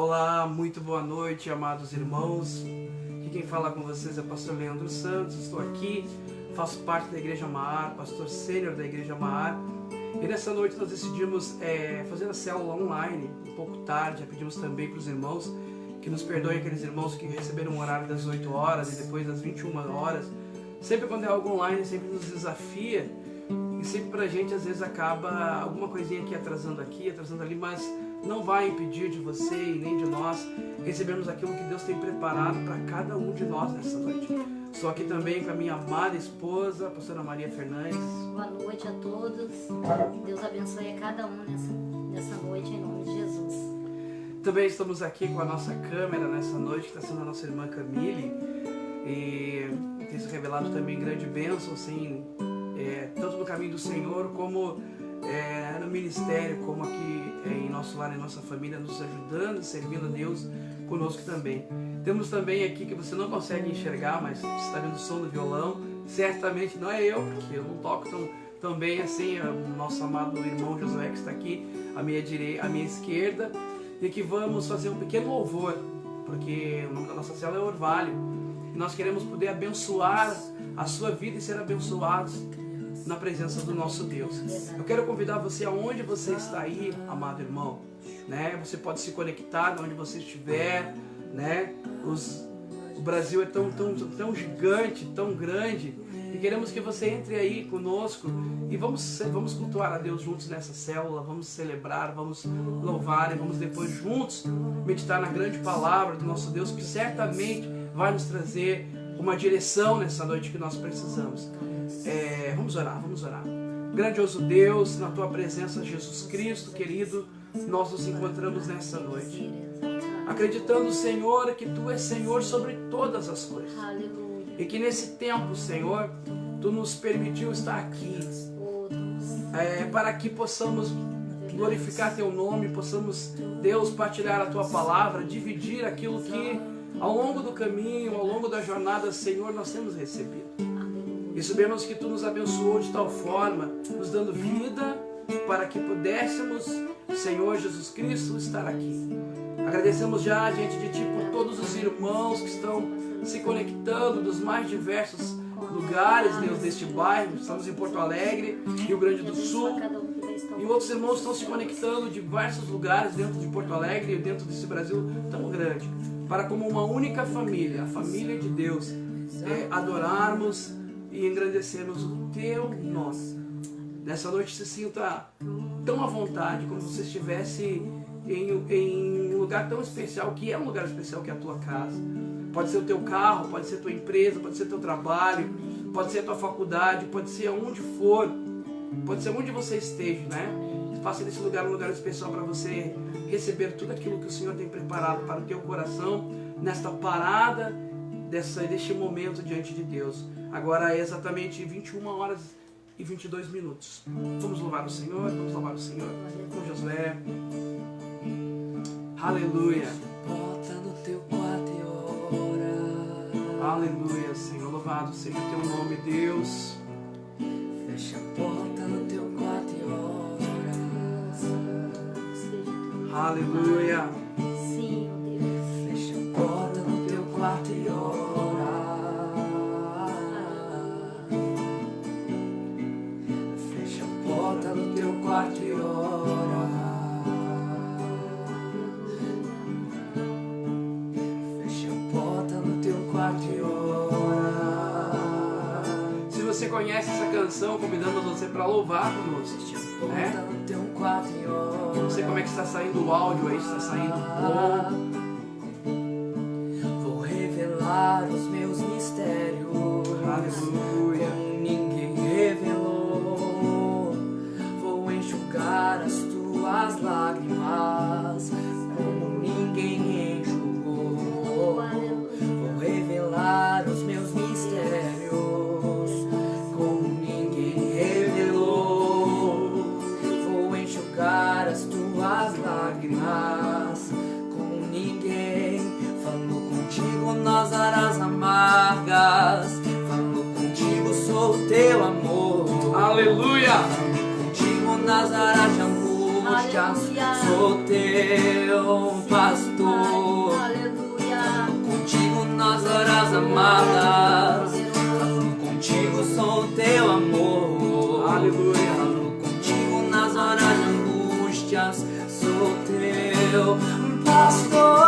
Olá, muito boa noite, amados irmãos. Aqui quem fala com vocês é o pastor Leandro Santos. Estou aqui, faço parte da Igreja Maar, pastor sênior da Igreja Maar. E nessa noite nós decidimos fazer a célula online, um pouco tarde. Já pedimos também para os irmãos que nos perdoem, aqueles irmãos que receberam o horário das 8 horas e depois das 21 horas. Sempre quando é algo online, sempre nos desafia. E sempre pra gente, às vezes, acaba alguma coisinha atrasando ali, mas não vai impedir de você e nem de nós recebermos aquilo que Deus tem preparado para cada um de nós nessa noite. Estou aqui também com a minha amada esposa, a pastora Maria Fernandes. Boa noite a todos. Deus abençoe a cada um nessa noite, em nome de Jesus. Também estamos aqui com a nossa câmera nessa noite, que está sendo a nossa irmã Camille. E tem se revelado também grande bênção, assim, tanto no caminho do Senhor, como no ministério, como aqui em nosso lar, em nossa família, nos ajudando, servindo a Deus conosco também. Temos também aqui, que você não consegue enxergar, mas você está vendo o som do violão. Certamente não é eu, porque eu não toco tão bem assim. O nosso amado irmão Josué, que está aqui à minha esquerda, e que vamos fazer um pequeno louvor, porque o nome da nossa célula é Orvalho. E nós queremos poder abençoar a sua vida e ser abençoados na presença do nosso Deus. Eu quero convidar você, aonde você está aí, amado irmão, né? Você pode se conectar de onde você estiver, né? O Brasil é tão gigante, tão grande, e queremos que você entre aí conosco e vamos cultuar a Deus juntos nessa célula, vamos celebrar, vamos louvar e vamos depois juntos meditar na grande palavra do nosso Deus, que certamente vai nos trazer uma direção nessa noite que nós precisamos. Vamos orar. Grandioso Deus, na Tua presença, Jesus Cristo, querido, nós nos encontramos nessa noite, acreditando, Senhor, que Tu és Senhor sobre todas as coisas. E que nesse tempo, Senhor, Tu nos permitiu estar aqui, para que possamos glorificar Teu nome, possamos, Deus, partilhar a Tua palavra, dividir aquilo que ao longo do caminho, ao longo da jornada, Senhor, nós temos recebido. E sabemos que Tu nos abençoou de tal forma, nos dando vida, para que pudéssemos, Senhor Jesus Cristo, estar aqui. Agradecemos já diante de Ti por todos os irmãos que estão se conectando dos mais diversos lugares, Deus, deste bairro. Estamos em Porto Alegre, Rio Grande do Sul, e outros irmãos estão se conectando de diversos lugares dentro de Porto Alegre e dentro desse Brasil tão grande, para como uma única família, a família de Deus, adorarmos e engrandecermos o Teu nome. Nessa noite se sinta tão à vontade, como se estivesse em um lugar tão especial, que é um lugar especial, que é a tua casa. Pode ser o teu carro, pode ser a tua empresa, pode ser o teu trabalho, pode ser a tua faculdade, pode ser aonde for, pode ser onde você esteja, né? Faça desse lugar um lugar especial para você receber tudo aquilo que o Senhor tem preparado para o teu coração, nesta parada, deste momento diante de Deus. Agora é exatamente 21 horas e 22 minutos. Vamos louvar o Senhor, com Josué. Aleluia. Bota no teu quarto e ora. Aleluia, Senhor. Louvado seja o Teu nome, Deus. Fecha a porta no teu quarto e ora. Aleluia. Sim, Deus. Fecha a porta no teu quarto e ora. Fecha a porta no teu quarto e ora. Fecha a porta no teu quarto e ora. Se você conhece essa canção, convidamos você para louvar conosco. Fecha a porta no teu quarto e ora. Não sei como é que está saindo o áudio aí, está saindo bom. Vou revelar os meus mistérios. Aleluia. Como ninguém revelou. Vou enxugar as tuas lágrimas como ninguém enxugou. Vou revelar os meus mistérios como ninguém revelou. Vou enxugar as tuas lágrimas como ninguém. Falou contigo nas horas amargas. Falou contigo, sou o teu amor. Aleluia. Falou contigo nas horas de angústia. Aleluia. Sou teu pastor. teu pastor.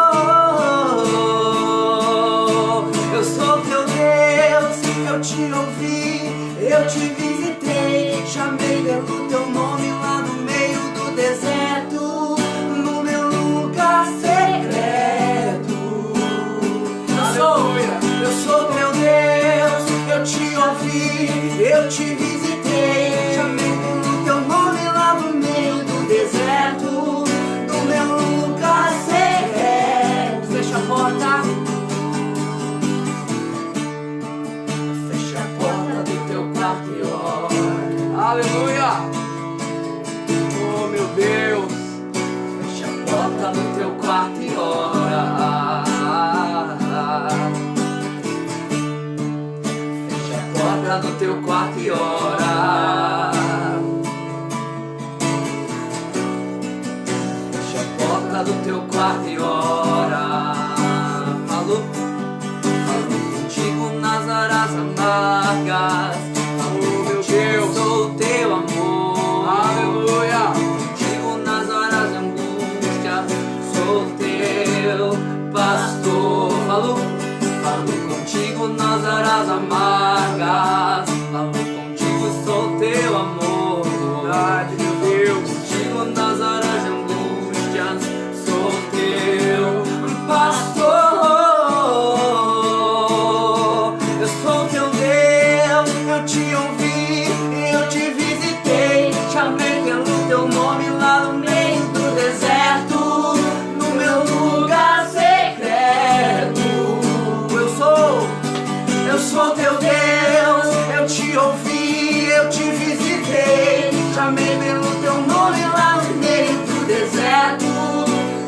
Eu sou teu Deus, eu te ouvi, eu te visitei, chamei pelo teu nome lá no meio do deserto, no meu lugar secreto. Eu sou teu Deus, eu te ouvi, eu te visitei, chamei pelo teu nome lá no meio do deserto, no meu lugar secreto. Fecha a porta. Fecha a porta do teu quarto e ora. Aleluia! Oh, meu Deus! Fecha a porta do teu quarto e ora. Fecha a porta do teu quarto e ora. Fecha a porta do teu quarto e ora. Falou contigo nas horas amargas. Oh, meu Deus! Sou o teu amor. Aleluia! Contigo nas horas de angústia, sou teu pastor. Falou contigo nas horas amargas. Falou contigo, sou teu amor. Verdade, meu Deus! Contigo nas horas de angústia, sou teu pastor. Eu sou teu Deus, eu te ouvi, eu te visitei, chamei pelo teu nome lá no meio do deserto, no meu lugar secreto. Eu sou teu Deus, eu te ouvi, eu te visitei, chamei pelo teu nome lá no meio do deserto,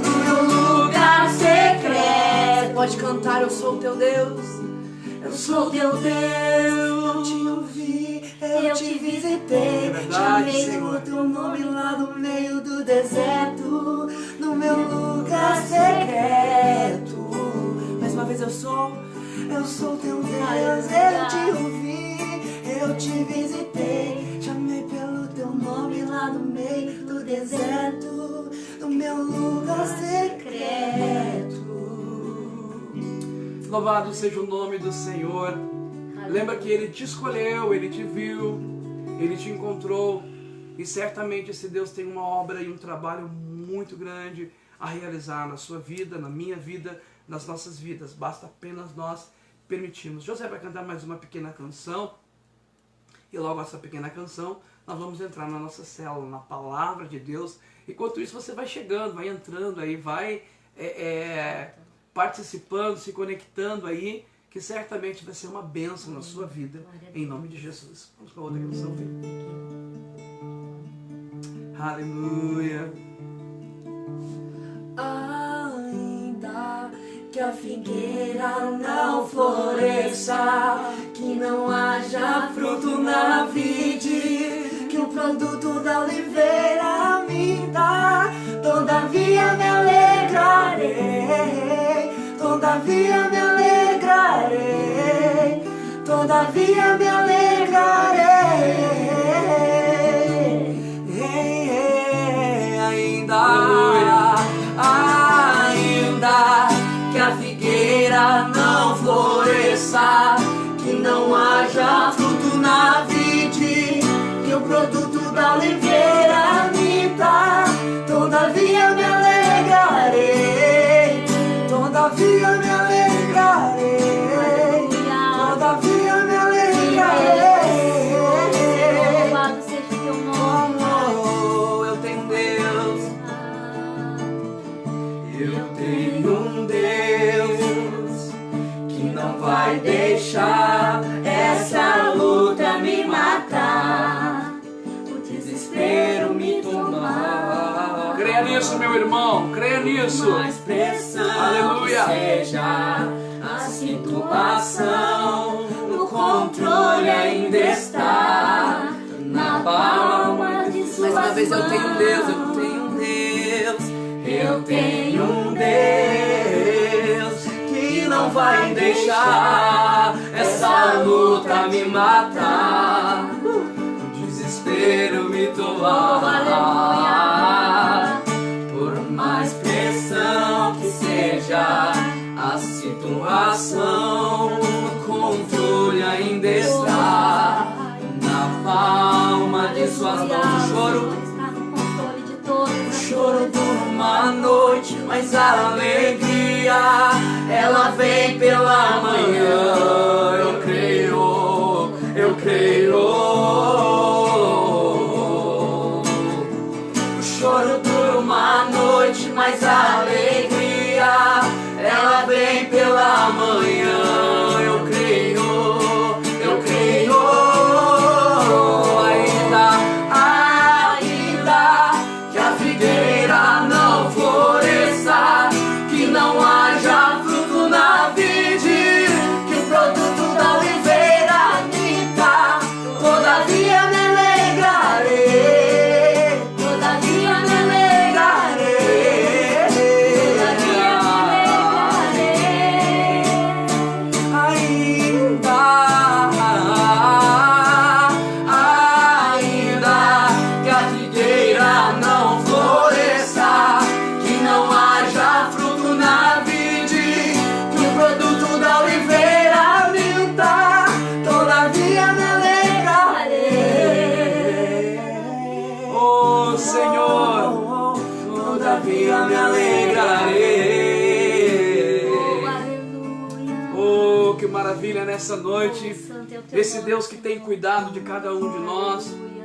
no meu lugar secreto. Pode cantar, eu sou teu Deus. Eu sou teu Deus, eu te ouvi, eu te visitei, verdade, chamei Senhor. pelo teu nome lá no meio do deserto, no meu lugar secreto. Mais uma vez eu sou teu Deus, eu te ouvi, eu te visitei, chamei pelo teu nome lá no meio do deserto, no meu lugar secreto. Louvado seja o nome do Senhor. Lembra que Ele te escolheu, Ele te viu, Ele te encontrou. E certamente esse Deus tem uma obra e um trabalho muito grande a realizar na sua vida, na minha vida, nas nossas vidas. Basta apenas nós permitirmos. José vai cantar mais uma pequena canção. E logo essa pequena canção, nós vamos entrar na nossa célula, na Palavra de Deus. Enquanto isso, você vai chegando, vai entrando aí, vai participando, se conectando aí, que certamente vai ser uma bênção na sua vida, em nome de Jesus. Vamos com a outra canção, filho. Aleluia. Ainda que a figueira não floresça, que não haja fruto na vide, que o produto da oliveira me dá, todavia me alegrarei, todavia me alegrarei, todavia me alegrarei. Ainda que a figueira não floresça, que não haja fruto na vide, que o produto da oliveira me dá, todavia me alegrarei, todavia me alegrarei, todavia me alegrarei. Louvado seja o teu nome. Eu tenho Deus, eu tenho um Deus que não vai deixar essa luta me matar, o desespero me tomar. Creia nisso, meu irmão, creia nisso. Mais pressão Aleluia. seja a situação, o controle ainda está na palma de suas mãos. Mais uma vez eu tenho um Deus, eu tenho um Deus, eu tenho um Deus que não vai deixar essa luta me matar, o desespero me tomar. Por mais pressão que seja a situação, o controle ainda está na palma de suas mãos. O choro dura uma noite, mas a alegria ela vem pela manhã. Eu creio, eu creio. O choro dura uma noite, mas a alegria ela vem pela manhã. Eu creio, eu creio. Ainda que a figueira não floresça, que não haja fruto na vide, que o produto da oliveira minta, todavia me alegrarei, todavia me alegrarei, todavia me alegrarei. Ainda que a figueira não floresça, que não haja fruto na vide, que o produto da oliveira minta, todavia me alegrarei. Oh Senhor, todavia me alegrarei. Oh, aleluia. Oh, que maravilha nessa noite. Santo é o teu Esse nome. Deus que tem cuidado de cada um de nós Aleluia.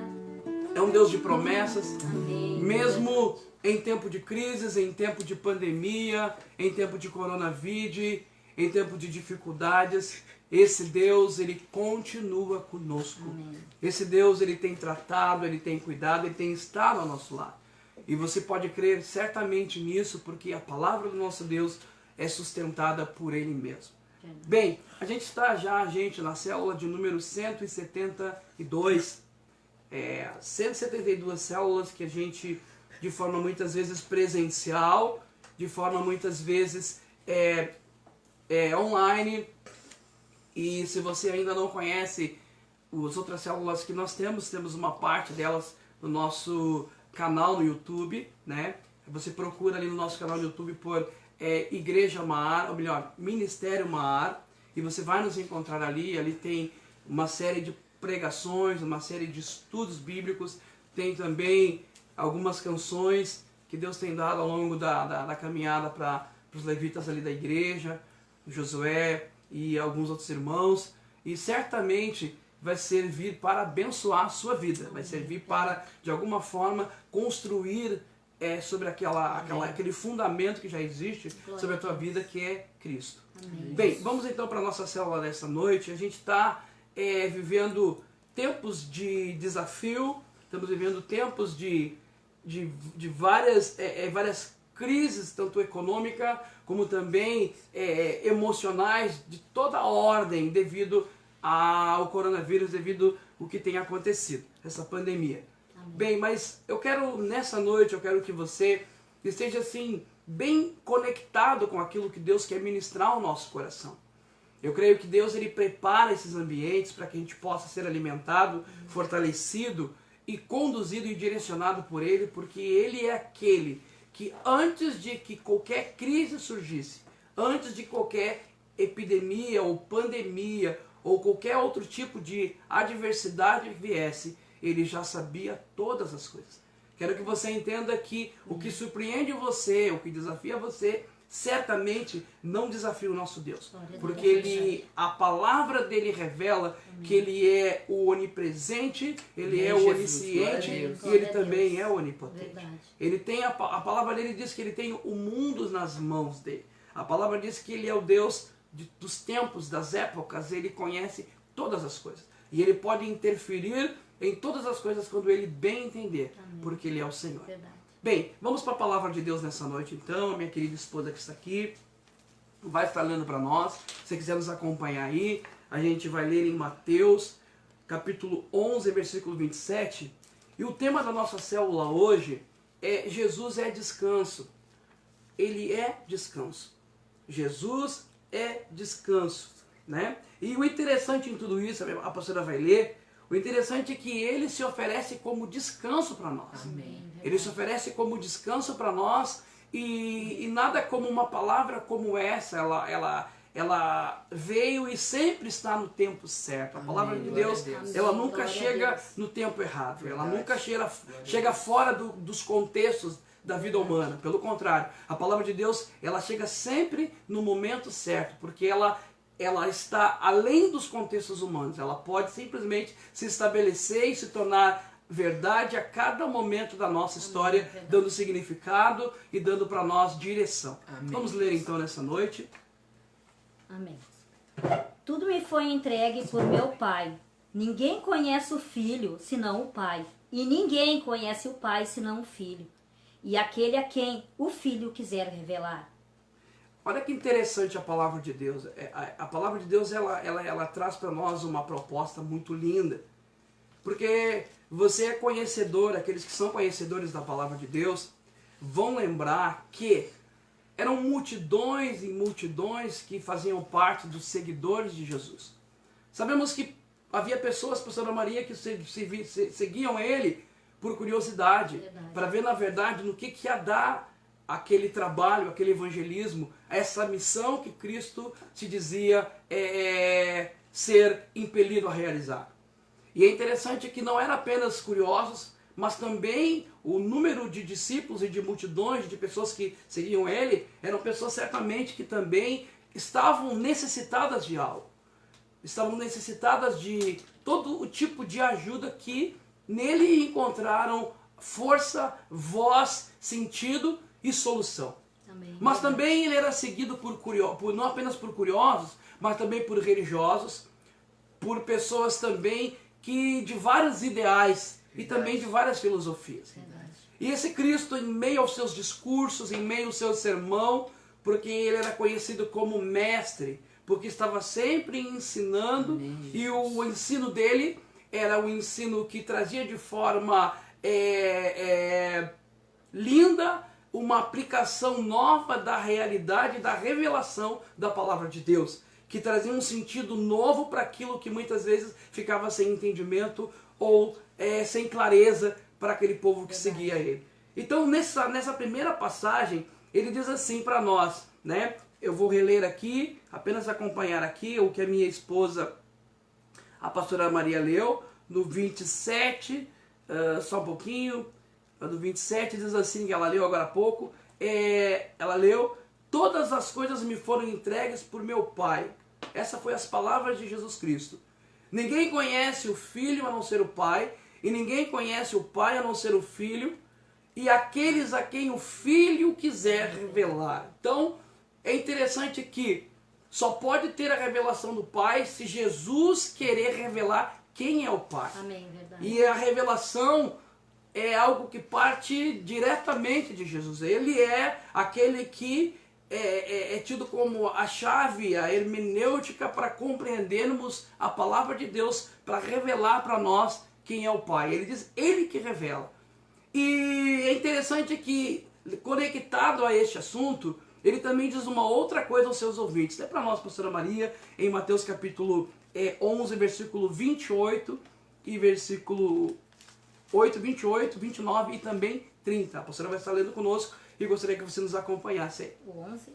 é um Deus de promessas. Amém. Mesmo em tempo de crises, em tempo de pandemia, em tempo de coronavírus, em tempo de dificuldades, esse Deus, ele continua conosco. Amém. Esse Deus, ele tem tratado, ele tem cuidado, ele tem estado ao nosso lado. E você pode crer certamente nisso, porque a palavra do nosso Deus é sustentada por ele mesmo. Bem, a gente está já, gente, na célula de número 172. 172 células que a gente, de forma muitas vezes presencial, de forma muitas vezes online. E se você ainda não conhece as outras células que nós temos uma parte delas no nosso canal no YouTube, né? Você procura ali no nosso canal no YouTube por Igreja Mar, ou melhor, Ministério Mar, e você vai nos encontrar ali. Ali tem uma série de pregações, uma série de estudos bíblicos, tem também algumas canções que Deus tem dado ao longo da caminhada para os levitas ali da igreja, Josué e alguns outros irmãos, e certamente vai servir para abençoar a sua vida, vai servir para, de alguma forma, construir sobre aquele fundamento que já existe sobre a tua vida, que é Cristo. Amém. Bem, vamos então para a nossa célula dessa noite. A gente está vivendo tempos de desafio, estamos vivendo tempos de várias crises, tanto econômica como também emocionais, de toda ordem, devido ao coronavírus, devido ao que tem acontecido, essa pandemia. Amém. Bem, mas nessa noite, eu quero que você esteja assim, bem conectado com aquilo que Deus quer ministrar ao nosso coração. Eu creio que Deus, ele prepara esses ambientes para que a gente possa ser alimentado, fortalecido e conduzido e direcionado por Ele, porque Ele é aquele que antes de que qualquer crise surgisse, antes de qualquer epidemia ou pandemia ou qualquer outro tipo de adversidade que viesse, Ele já sabia todas as coisas. Quero que você entenda que o que surpreende você, o que desafia você, certamente não desafia o nosso Deus, porque a palavra dele revela que ele é o onipresente, ele é o onisciente e ele também é o onipotente. Ele tem a palavra dele diz que ele tem o mundo nas mãos dele. A palavra diz que ele é o Deus dos tempos, das épocas, ele conhece todas as coisas e ele pode interferir em todas as coisas quando ele bem entender, porque ele é o Senhor. Verdade. Bem, vamos para a palavra de Deus nessa noite então. A minha querida esposa que está aqui vai estar lendo para nós. Se você quiser nos acompanhar aí, a gente vai ler em Mateus, capítulo 11, versículo 27. E o tema da nossa célula hoje é Jesus é descanso. Ele é descanso. Jesus é descanso, né? E o interessante em tudo isso, a pastora vai ler, o interessante é que ele se oferece como descanso para nós. Amém. Ele se oferece como descanso para nós e nada como uma palavra como essa, ela veio e sempre está no tempo certo. A palavra Amém, de glória Deus, a Deus. ela Amém, nunca glória a chega Deus. no tempo errado, ela Verdade. nunca chega fora dos contextos da vida humana. Pelo contrário, a palavra de Deus, ela chega sempre no momento certo, porque ela está além dos contextos humanos. Ela pode simplesmente se estabelecer e se tornar verdade a cada momento da nossa história, verdade. dando significado e dando para nós direção. Amém. Vamos ler então nessa noite. Amém. Tudo me foi entregue por meu Pai. Ninguém conhece o Filho senão o Pai. E ninguém conhece o Pai senão o Filho. E aquele a quem o Filho quiser revelar. Olha que interessante a palavra de Deus. A palavra de Deus, ela traz para nós uma proposta muito linda. Porque você é conhecedor, aqueles que são conhecedores da palavra de Deus, vão lembrar que eram multidões e multidões que faziam parte dos seguidores de Jesus. Sabemos que havia pessoas, pastora Maria, que seguiam ele por curiosidade, Verdade. para ver na verdade no que ia dar aquele trabalho, aquele evangelismo, essa missão que Cristo se dizia ser impelido a realizar. E é interessante que não eram apenas curiosos, mas também o número de discípulos e de multidões de pessoas que seguiam ele eram pessoas certamente que também estavam necessitadas de algo. Estavam necessitadas de todo o tipo de ajuda que nele encontraram força, voz, sentido e solução. Amém. Mas também ele era seguido não apenas por curiosos, mas também por religiosos, por pessoas também que de vários ideais e também de várias filosofias. Verdade. E esse Cristo, em meio aos seus discursos, em meio ao seu sermão, porque ele era conhecido como mestre, porque estava sempre ensinando, Amém. e o ensino dele era um ensino que trazia de forma linda uma aplicação nova da realidade, da revelação da palavra de Deus, que trazia um sentido novo para aquilo que muitas vezes ficava sem entendimento ou sem clareza para aquele povo que seguia ele. Então, nessa primeira passagem, ele diz assim para nós, né? Eu vou reler aqui, apenas acompanhar aqui o que a minha esposa, a pastora Maria, leu, no 27, só um pouquinho, no 27 diz assim, que ela leu agora há pouco, ela leu: todas as coisas me foram entregues por meu Pai. Essas foram as palavras de Jesus Cristo. Ninguém conhece o Filho a não ser o Pai, e ninguém conhece o Pai a não ser o Filho, e aqueles a quem o Filho quiser revelar. Então, é interessante que só pode ter a revelação do Pai se Jesus querer revelar quem é o Pai. Amém, verdade. E a revelação é algo que parte diretamente de Jesus. Ele é aquele que é tido como a chave, a hermenêutica para compreendermos a palavra de Deus, para revelar para nós quem é o Pai. Ele diz, ele que revela. E é interessante que, conectado a este assunto, ele também diz uma outra coisa aos seus ouvintes. Lê para nós, pastora Maria, em Mateus capítulo 11, versículo 28 e versículo 8, 28, 29 e também 30. A pastora vai estar lendo conosco e gostaria que você nos acompanhasse aí. O 11,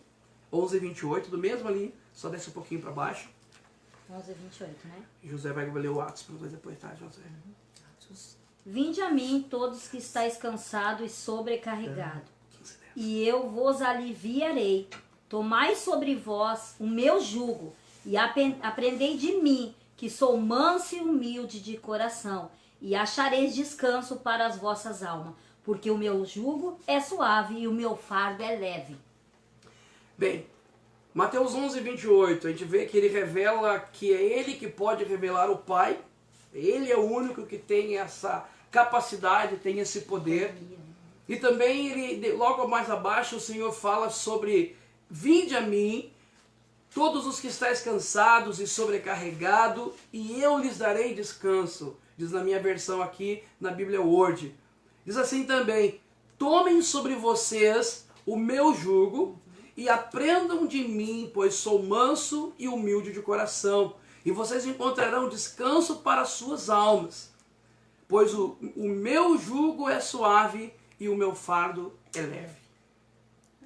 11 e 28, do mesmo ali, só desce um pouquinho para baixo. 11 e 28, né? José vai ler o Atos para nós depois, tá, José? Vinde a mim todos que estáis cansados e sobrecarregados, e eu vos aliviarei. Tomai sobre vós o meu jugo, e aprendei de mim, que sou manso e humilde de coração, e achareis descanso para as vossas almas, porque o meu jugo é suave e o meu fardo é leve. Bem, Mateus 11, 28, a gente vê que ele revela que é ele que pode revelar o Pai. Ele é o único que tem essa capacidade, tem esse poder. E também, logo mais abaixo, o Senhor fala sobre: vinde a mim, todos os que estáis cansados e sobrecarregados, e eu lhes darei descanso. Diz na minha versão aqui, na Bíblia Word. Diz assim também: tomem sobre vocês o meu jugo e aprendam de mim, pois sou manso e humilde de coração, e vocês encontrarão descanso para as suas almas, pois o meu jugo é suave e o meu fardo é leve.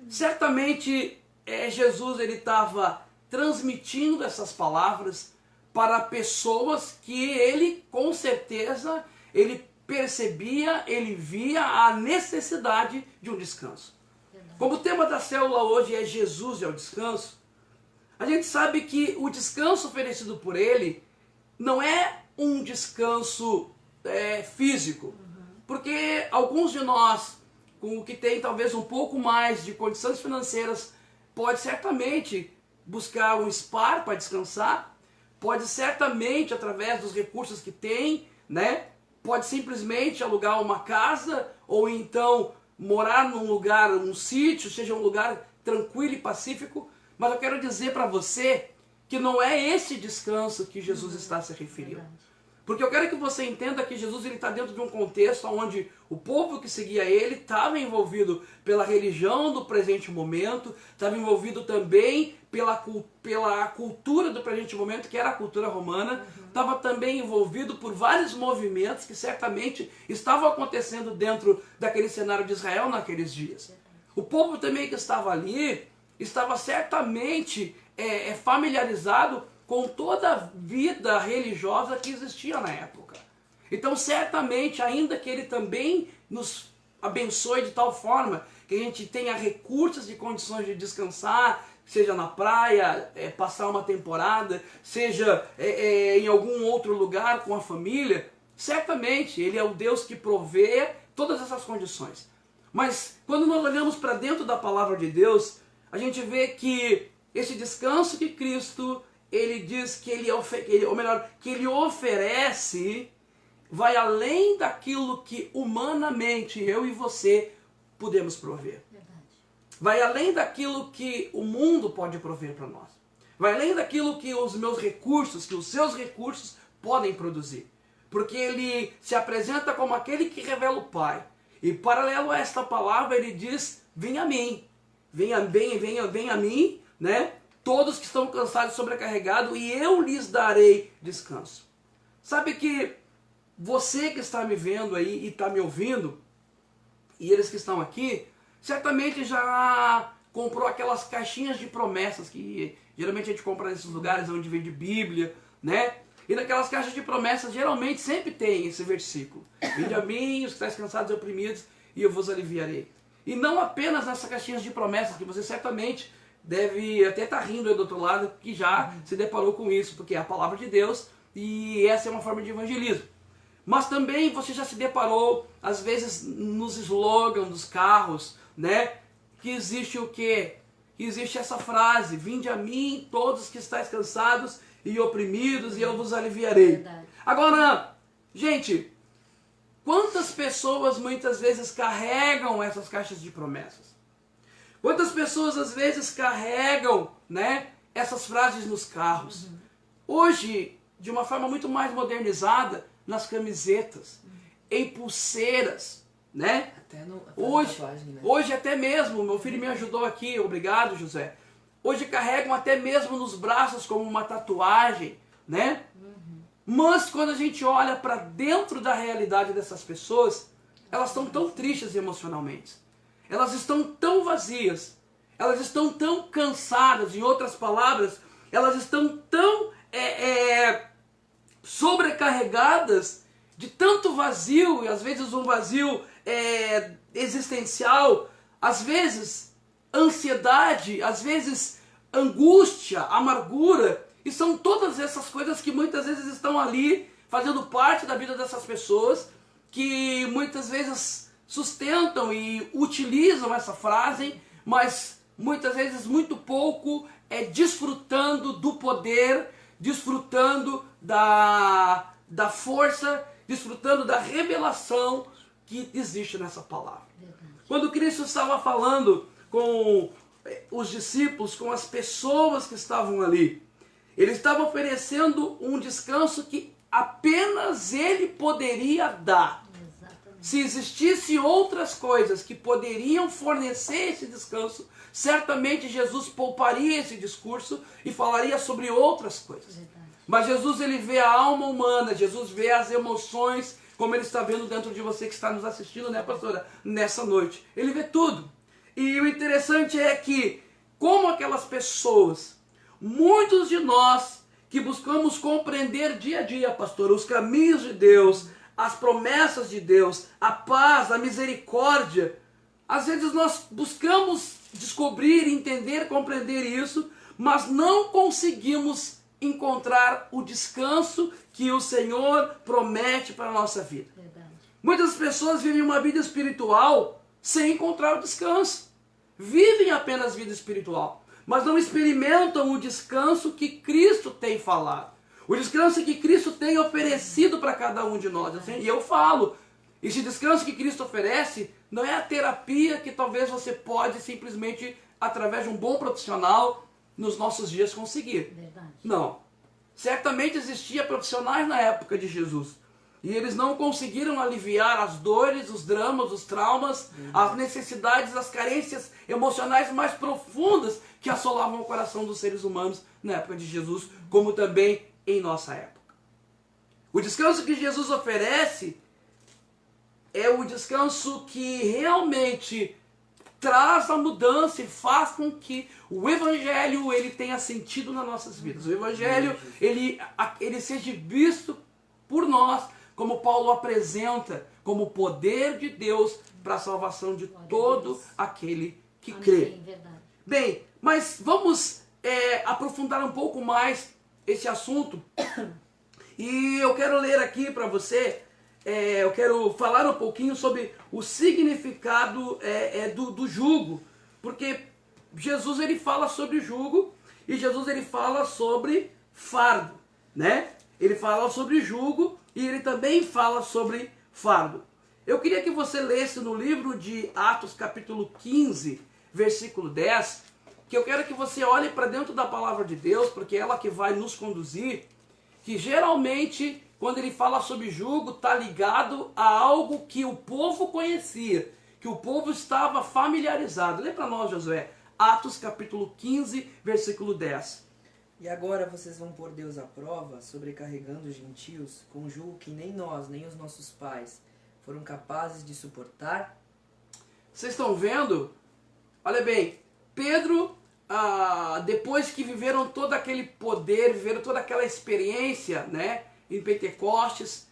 Certamente Jesus ele estava transmitindo essas palavras para pessoas que ele, com certeza, ele percebia, ele via a necessidade de um descanso. Como o tema da célula hoje é Jesus e o descanso, a gente sabe que o descanso oferecido por ele não é um descanso físico, porque alguns de nós, com o que tem talvez um pouco mais de condições financeiras, pode certamente buscar um spa para descansar, pode certamente, através dos recursos que tem, né, pode simplesmente alugar uma casa, ou então morar num lugar, um sítio, seja um lugar tranquilo e pacífico. Mas eu quero dizer para você que não é esse descanso que Jesus está se referindo. Porque eu quero que você entenda que Jesus está dentro de um contexto onde o povo que seguia ele estava envolvido pela religião do presente momento, estava envolvido também pela cultura do presente momento, que era a cultura romana, estava também envolvido por vários movimentos que certamente estavam acontecendo dentro daquele cenário de Israel naqueles dias. O povo também que estava ali estava certamente familiarizado com toda a vida religiosa que existia na época. Então, certamente, ainda que ele também nos abençoe de tal forma que a gente tenha recursos e condições de descansar, seja na praia, passar uma temporada, seja em algum outro lugar com a família, certamente ele é o Deus que provê todas essas condições. Mas quando nós olhamos para dentro da palavra de Deus, a gente vê que esse descanso que Cristo ele diz que ele oferece, vai além daquilo que humanamente eu e você podemos prover. Verdade. Vai além daquilo que o mundo pode prover para nós. Vai além daquilo que os meus recursos, que os seus recursos podem produzir. Porque ele se apresenta como aquele que revela o Pai. E paralelo a esta palavra ele diz, venha a mim. Venha a mim, né? Todos que estão cansados e sobrecarregados, e eu lhes darei descanso. Sabe que você que está me vendo aí e está me ouvindo, e eles que estão aqui, certamente já comprou aquelas caixinhas de promessas que geralmente a gente compra nesses lugares onde vende Bíblia, né? E naquelas caixas de promessas geralmente sempre tem esse versículo. Vinde a mim, os que estáis cansados e oprimidos, e eu vos aliviarei. E não apenas nessas caixinhas de promessas, que você certamente deve até estar rindo aí do outro lado, que já se deparou com isso, porque é a palavra de Deus e essa é uma forma de evangelismo. Mas também você já se deparou, às vezes, nos slogans dos carros, né? Que existe o quê? Que existe essa frase, vinde a mim todos que estáis cansados e oprimidos e eu vos aliviarei. Verdade. Agora, gente, quantas pessoas muitas vezes carregam essas caixas de promessas? Quantas pessoas às vezes carregam, né, essas frases nos carros? Hoje, de uma forma muito mais modernizada, nas camisetas, em pulseiras, né? Até hoje, tatuagem, né? Hoje até mesmo, meu filho me ajudou aqui, obrigado José. Hoje carregam até mesmo nos braços como uma tatuagem, né? Mas quando a gente olha para dentro da realidade dessas pessoas, elas estão tão tristes emocionalmente. Elas estão tão vazias, elas estão tão cansadas, em outras palavras, elas estão tão sobrecarregadas de tanto vazio, e às vezes um vazio existencial, às vezes ansiedade, às vezes angústia, amargura, e são todas essas coisas que muitas vezes estão ali fazendo parte da vida dessas pessoas, que muitas vezes sustentam e utilizam essa frase, mas muitas vezes muito pouco desfrutando do poder, desfrutando da força, desfrutando da revelação que existe nessa palavra. Quando Cristo estava falando com os discípulos, com as pessoas que estavam ali, ele estava oferecendo um descanso que apenas ele poderia dar. Se existissem outras coisas que poderiam fornecer esse descanso, certamente Jesus pouparia esse discurso e falaria sobre outras coisas. Mas Jesus, ele vê a alma humana, Jesus vê as emoções, como ele está vendo dentro de você que está nos assistindo, né, pastora, nessa noite. Ele vê tudo. E o interessante é que, como aquelas pessoas, muitos de nós que buscamos compreender dia a dia, pastor, os caminhos de Deus, as promessas de Deus, a paz, a misericórdia, às vezes nós buscamos descobrir, entender, compreender isso, mas não conseguimos encontrar o descanso que o Senhor promete para a nossa vida. Verdade. Muitas pessoas vivem uma vida espiritual sem encontrar o descanso. Vivem apenas vida espiritual, mas não experimentam o descanso que Cristo tem falado. O descanso que Cristo tem oferecido para cada um de nós. Assim, e eu falo, esse descanso que Cristo oferece não é a terapia que talvez você pode simplesmente, através de um bom profissional, nos nossos dias conseguir. Verdade. Não. Certamente existia profissionais na época de Jesus. E eles não conseguiram aliviar as dores, os dramas, os traumas, as necessidades, as carências emocionais mais profundas que assolavam o coração dos seres humanos na época de Jesus, como também em nossa época. O descanso que Jesus oferece é o descanso que realmente traz a mudança e faz com que o Evangelho ele tenha sentido nas nossas vidas. O Evangelho ele seja visto por nós, como Paulo apresenta, como o poder de Deus para a salvação de todo aquele que crê. Verdade. Bem, mas vamos aprofundar um pouco mais esse assunto. E eu quero ler aqui para você, eu quero falar um pouquinho sobre o significado do jugo. Porque Jesus ele fala sobre jugo e Jesus ele fala sobre fardo, né? Ele fala sobre jugo e ele também fala sobre fardo. Eu queria que você lesse no livro de Atos capítulo 15, versículo 10, que eu quero que você olhe para dentro da palavra de Deus, porque é ela que vai nos conduzir, que geralmente quando ele fala sobre jugo está ligado a algo que o povo conhecia, que o povo estava familiarizado. Lê para nós, Josué, Atos capítulo 15, versículo 10. E agora vocês vão pôr Deus à prova, sobrecarregando os gentios, com um jugo que nem nós, nem os nossos pais foram capazes de suportar. Vocês estão vendo? Olha bem, Pedro, depois que viveram todo aquele poder, viveram toda aquela experiência, né, em Pentecostes,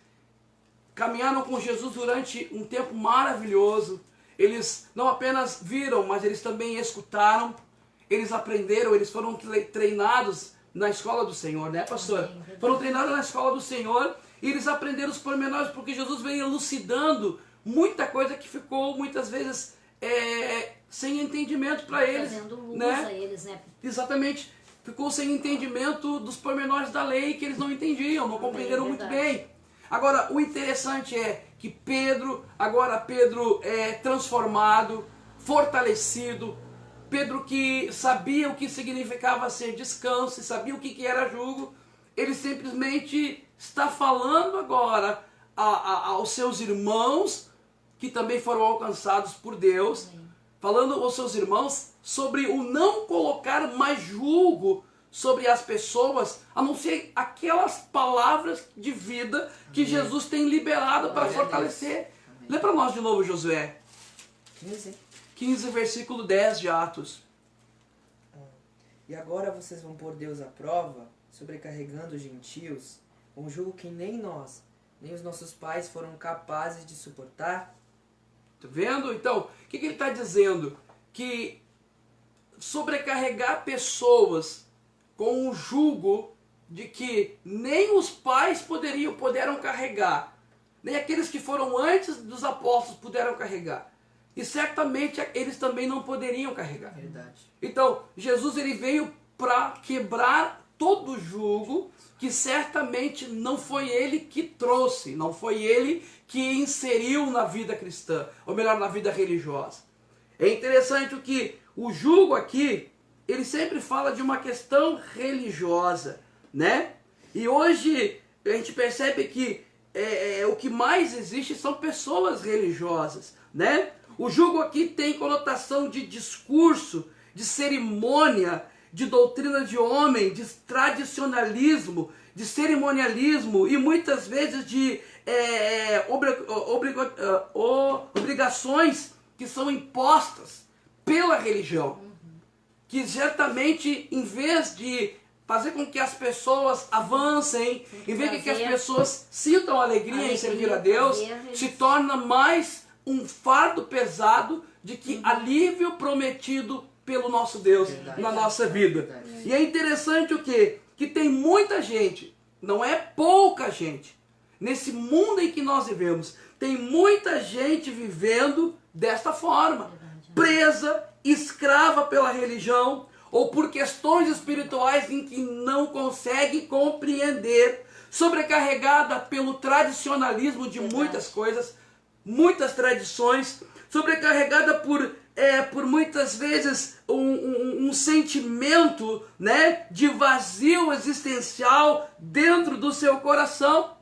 caminharam com Jesus durante um tempo maravilhoso. Eles não apenas viram, mas eles também escutaram, eles aprenderam, eles foram treinados na escola do Senhor, né, pastor? Foram treinados na escola do Senhor e eles aprenderam os pormenores, porque Jesus veio elucidando muita coisa que ficou muitas vezes sem entendimento para eles. Fazendo luz né? a eles, né? Exatamente. Ficou sem entendimento dos pormenores da lei que eles não entendiam, não compreenderam muito bem. Agora, o interessante é que Pedro é transformado, fortalecido. Pedro que sabia o que significava ser descanso, sabia o que era jugo, ele simplesmente está falando agora aos seus irmãos, que também foram alcançados por Deus, falando aos seus irmãos sobre o não colocar mais jugo sobre as pessoas, a não ser aquelas palavras de vida que Jesus tem liberado para fortalecer. Lê para nós de novo, Josué. 15, versículo 10 de Atos. E agora vocês vão pôr Deus à prova, sobrecarregando os gentios, um jugo que nem nós, nem os nossos pais foram capazes de suportar. Tá vendo? Então, o que ele está dizendo? Que sobrecarregar pessoas com um jugo de que nem os pais puderam carregar, nem aqueles que foram antes dos apóstolos puderam carregar. E certamente eles também não poderiam carregar. Verdade. Então, Jesus ele veio para quebrar todo o jugo que certamente não foi ele que trouxe, não foi ele que inseriu na vida cristã, ou melhor, na vida religiosa. É interessante que o jugo aqui, ele sempre fala de uma questão religiosa, né? E hoje a gente percebe que o que mais existe são pessoas religiosas, né? O jugo aqui tem conotação de discurso, de cerimônia, de doutrina de homem, de tradicionalismo, de cerimonialismo e muitas vezes de obrigações que são impostas pela religião. Que certamente, em vez de fazer com que as pessoas avancem, em vez de que as pessoas sintam alegria em servir a Deus, se torna mais um fardo pesado de que alívio prometido pelo nosso Deus na nossa vida. E é interessante o quê? Que tem muita gente, não é pouca gente, nesse mundo em que nós vivemos, tem muita gente vivendo desta forma, presa, escrava pela religião, ou por questões espirituais em que não consegue compreender, sobrecarregada pelo tradicionalismo de muitas coisas, muitas tradições, sobrecarregada por muitas vezes um sentimento, né, de vazio existencial dentro do seu coração.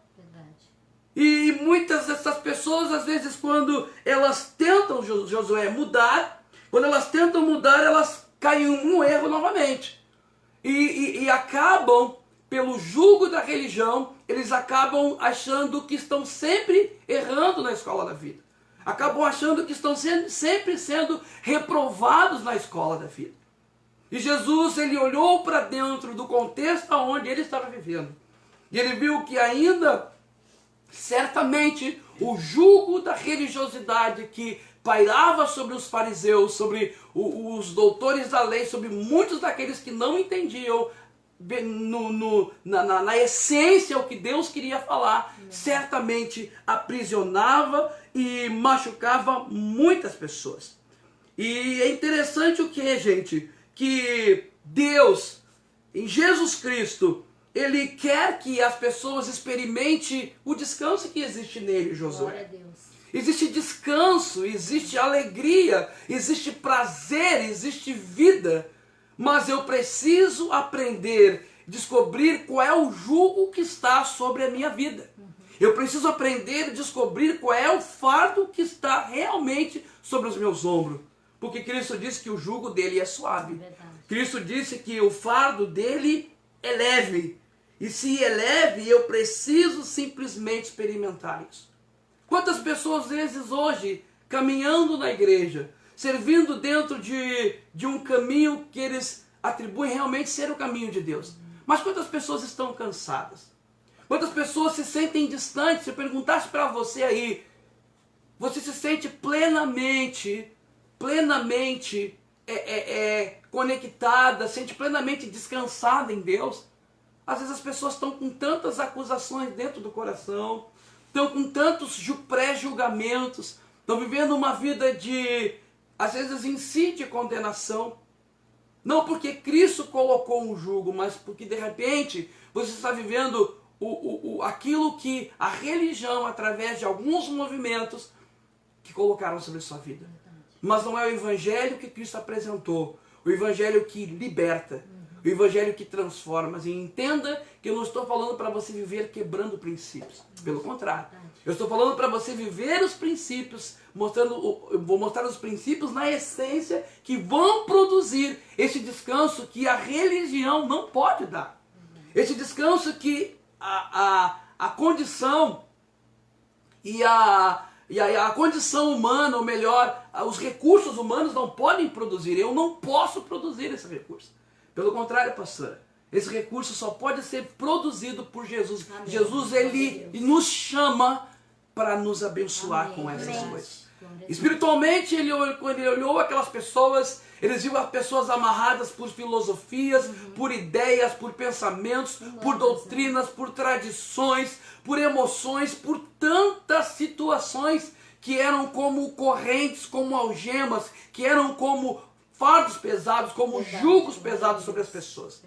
E muitas dessas pessoas, às vezes, quando elas tentam, Josué, mudar, quando elas tentam mudar, elas caem em um erro novamente. E acabam, pelo jugo da religião, eles acabam achando que estão sempre errando na escola da vida. Acabam achando que estão sempre sendo reprovados na escola da vida. E Jesus, ele olhou para dentro do contexto onde ele estava vivendo. E ele viu que ainda, certamente, o jugo da religiosidade que pairava sobre os fariseus, sobre os doutores da lei, sobre muitos daqueles que não entendiam na essência o que Deus queria falar, certamente aprisionava e machucava muitas pessoas. E é interessante o que, gente? Que Deus, em Jesus Cristo, Ele quer que as pessoas experimentem o descanso que existe nele, Josué. Glória a Deus. Existe descanso, existe alegria, existe prazer, existe vida. Mas eu preciso aprender, descobrir qual é o jugo que está sobre a minha vida. Eu preciso aprender e descobrir qual é o fardo que está realmente sobre os meus ombros. Porque Cristo disse que o jugo dele é suave. Cristo disse que o fardo dele é leve. E se é leve, eu preciso simplesmente experimentar isso. Quantas pessoas, às vezes, hoje, caminhando na igreja, servindo dentro de um caminho que eles atribuem realmente ser o caminho de Deus. Mas quantas pessoas estão cansadas? Quantas pessoas se sentem distantes? Se eu perguntasse para você aí, você se sente plenamente conectada, sente plenamente descansada em Deus? Às vezes as pessoas estão com tantas acusações dentro do coração, estão com tantos pré-julgamentos, estão vivendo uma vida de, às vezes, em si de condenação. Não porque Cristo colocou um jugo, mas porque de repente você está vivendo aquilo que a religião, através de alguns movimentos, que colocaram sobre a sua vida. Mas não é o evangelho que Cristo apresentou, o evangelho que liberta, o evangelho que transforma. E entenda que eu não estou falando para você viver quebrando princípios. Pelo contrário. Eu estou falando para você viver os princípios, vou mostrar os princípios na essência que vão produzir esse descanso que a religião não pode dar. Esse descanso que a condição e a condição humana, ou melhor, os recursos humanos não podem produzir. Eu não posso produzir esse recurso. Pelo contrário, pastora, esse recurso só pode ser produzido por Jesus. Amém. Jesus, ele nos chama para nos abençoar. Amém. Com essas coisas. Espiritualmente, quando ele olhou aquelas pessoas, eles viam as pessoas amarradas por filosofias, por ideias, por pensamentos, por doutrinas, por tradições, por emoções, por tantas situações que eram como correntes, como algemas, que eram como fardos pesados, como jugos pesados sobre as pessoas.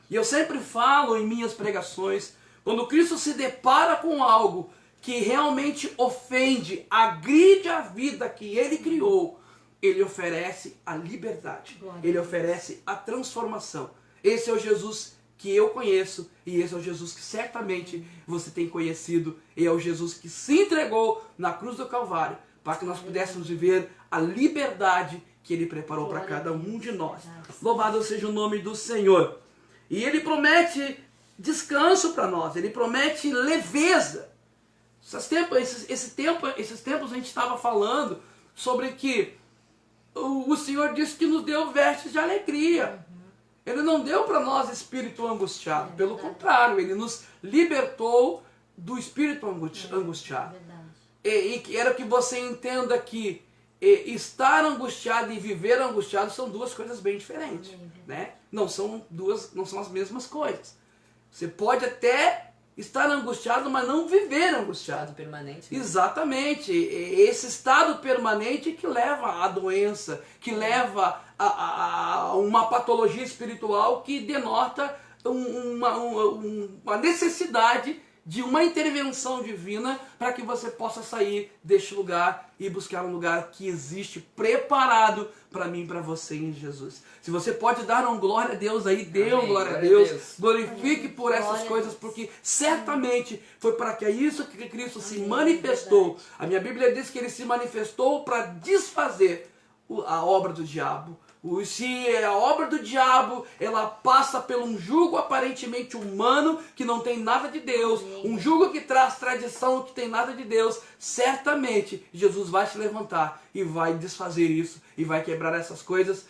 E eu sempre falo em minhas pregações, quando Cristo se depara com algo que realmente ofende, agride a vida que Ele criou, Ele oferece a liberdade, Ele oferece a transformação. Esse é o Jesus que eu conheço, e esse é o Jesus que certamente você tem conhecido, e é o Jesus que se entregou na cruz do Calvário, para que nós pudéssemos viver a liberdade que Ele preparou para cada um de nós. Louvado seja o nome do Senhor. E Ele promete descanso para nós, Ele promete leveza. Esses tempos a gente estava falando sobre que o Senhor disse que nos deu vestes de alegria. Ele não deu para nós espírito angustiado. Pelo contrário, Ele nos libertou do espírito angustiado. E quero que você entenda que estar angustiado e viver angustiado são duas coisas bem diferentes, né? Não são as mesmas coisas. Você pode até estar angustiado, mas não viver angustiado. Estado permanente. Né? Exatamente. Esse estado permanente que leva à doença, que leva a uma patologia espiritual que denota uma necessidade de uma intervenção divina para que você possa sair deste lugar e buscar um lugar que existe preparado para mim e para você em Jesus. Se você pode dar um glória a Deus aí, dê um glória a Deus. Glorifique por essas coisas, porque certamente foi para que é isso que Cristo se manifestou. A minha Bíblia diz que Ele se manifestou para desfazer a obra do diabo. Se a obra do diabo, ela passa por um jugo aparentemente humano, que não tem nada de Deus, um jugo que traz tradição, que tem nada de Deus, certamente Jesus vai se levantar e vai desfazer isso, e vai quebrar essas coisas,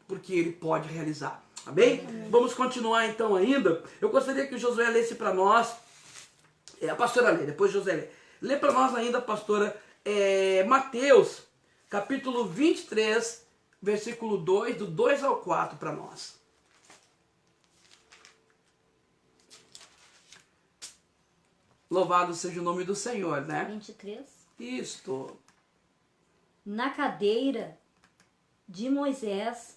porque Ele pode realizar. Amém? Vamos continuar então ainda. Eu gostaria que o Josué lesse para nós, a pastora lê, depois Josué lê. Lê para nós ainda, pastora, Mateus, capítulo 23, versículo 2, do 2 ao 4 para nós. Louvado seja o nome do Senhor, né? 23. Isto. Na cadeira de Moisés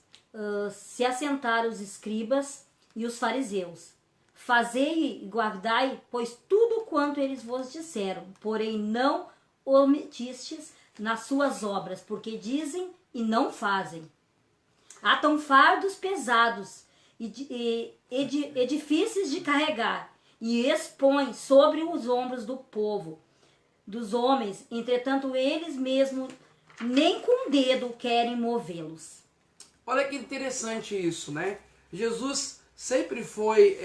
se assentaram os escribas e os fariseus. Fazei e guardai, pois tudo quanto eles vos disseram, porém não omitistes nas suas obras, porque dizem e não fazem. Atam fardos pesados e difíceis de carregar, e expõem sobre os ombros do povo, dos homens, entretanto eles mesmos nem com o dedo querem movê-los. Olha que interessante isso, né? Jesus sempre foi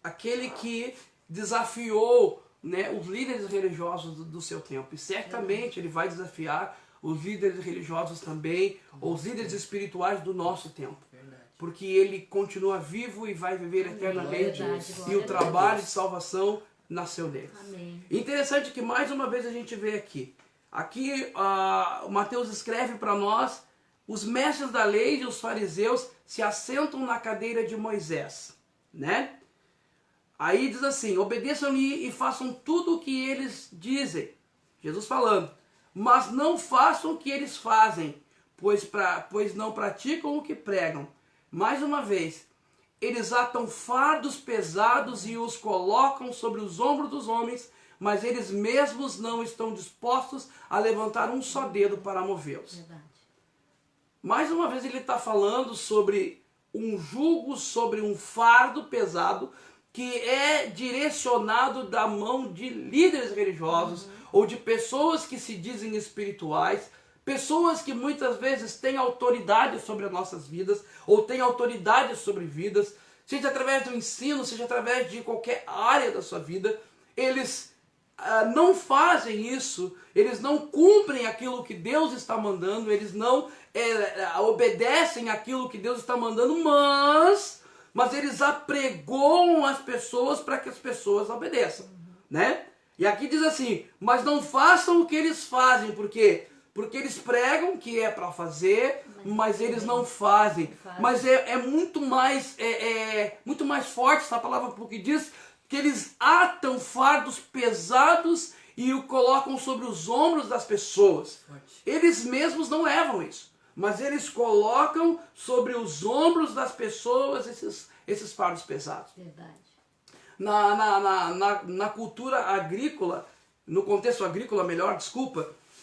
aquele que desafiou, né, os líderes religiosos do seu tempo. E certamente Ele vai desafiar os líderes religiosos também, os líderes espirituais do nosso tempo. Porque Ele continua vivo e vai viver eternamente. E o trabalho de salvação nasceu nele. Amém. Interessante que mais uma vez a gente vê aqui. Aqui Mateus escreve para nós: os mestres da lei e os fariseus se assentam na cadeira de Moisés, né? Aí diz assim: obedeçam-lhe e façam tudo o que eles dizem. Jesus falando. Mas não façam o que eles fazem, pois não praticam o que pregam. Mais uma vez, eles atam fardos pesados e os colocam sobre os ombros dos homens, mas eles mesmos não estão dispostos a levantar um só dedo para movê-los. Verdade. Mais uma vez ele está falando sobre um jugo, sobre um fardo pesado, que é direcionado da mão de líderes religiosos, ou de pessoas que se dizem espirituais, pessoas que muitas vezes têm autoridade sobre as nossas vidas, ou têm autoridade sobre vidas, seja através do ensino, seja através de qualquer área da sua vida. Eles não fazem isso, eles não cumprem aquilo que Deus está mandando, eles não obedecem aquilo que Deus está mandando, mas eles apregoam as pessoas para que as pessoas obedeçam, né? E aqui diz assim: mas não façam o que eles fazem, porque eles pregam que é para fazer, mas eles não fazem. Mas é muito mais forte essa palavra, porque diz que eles atam fardos pesados e o colocam sobre os ombros das pessoas. Eles mesmos não levam isso, mas eles colocam sobre os ombros das pessoas esses fardos pesados. Verdade. Na cultura agrícola, no contexto agrícola,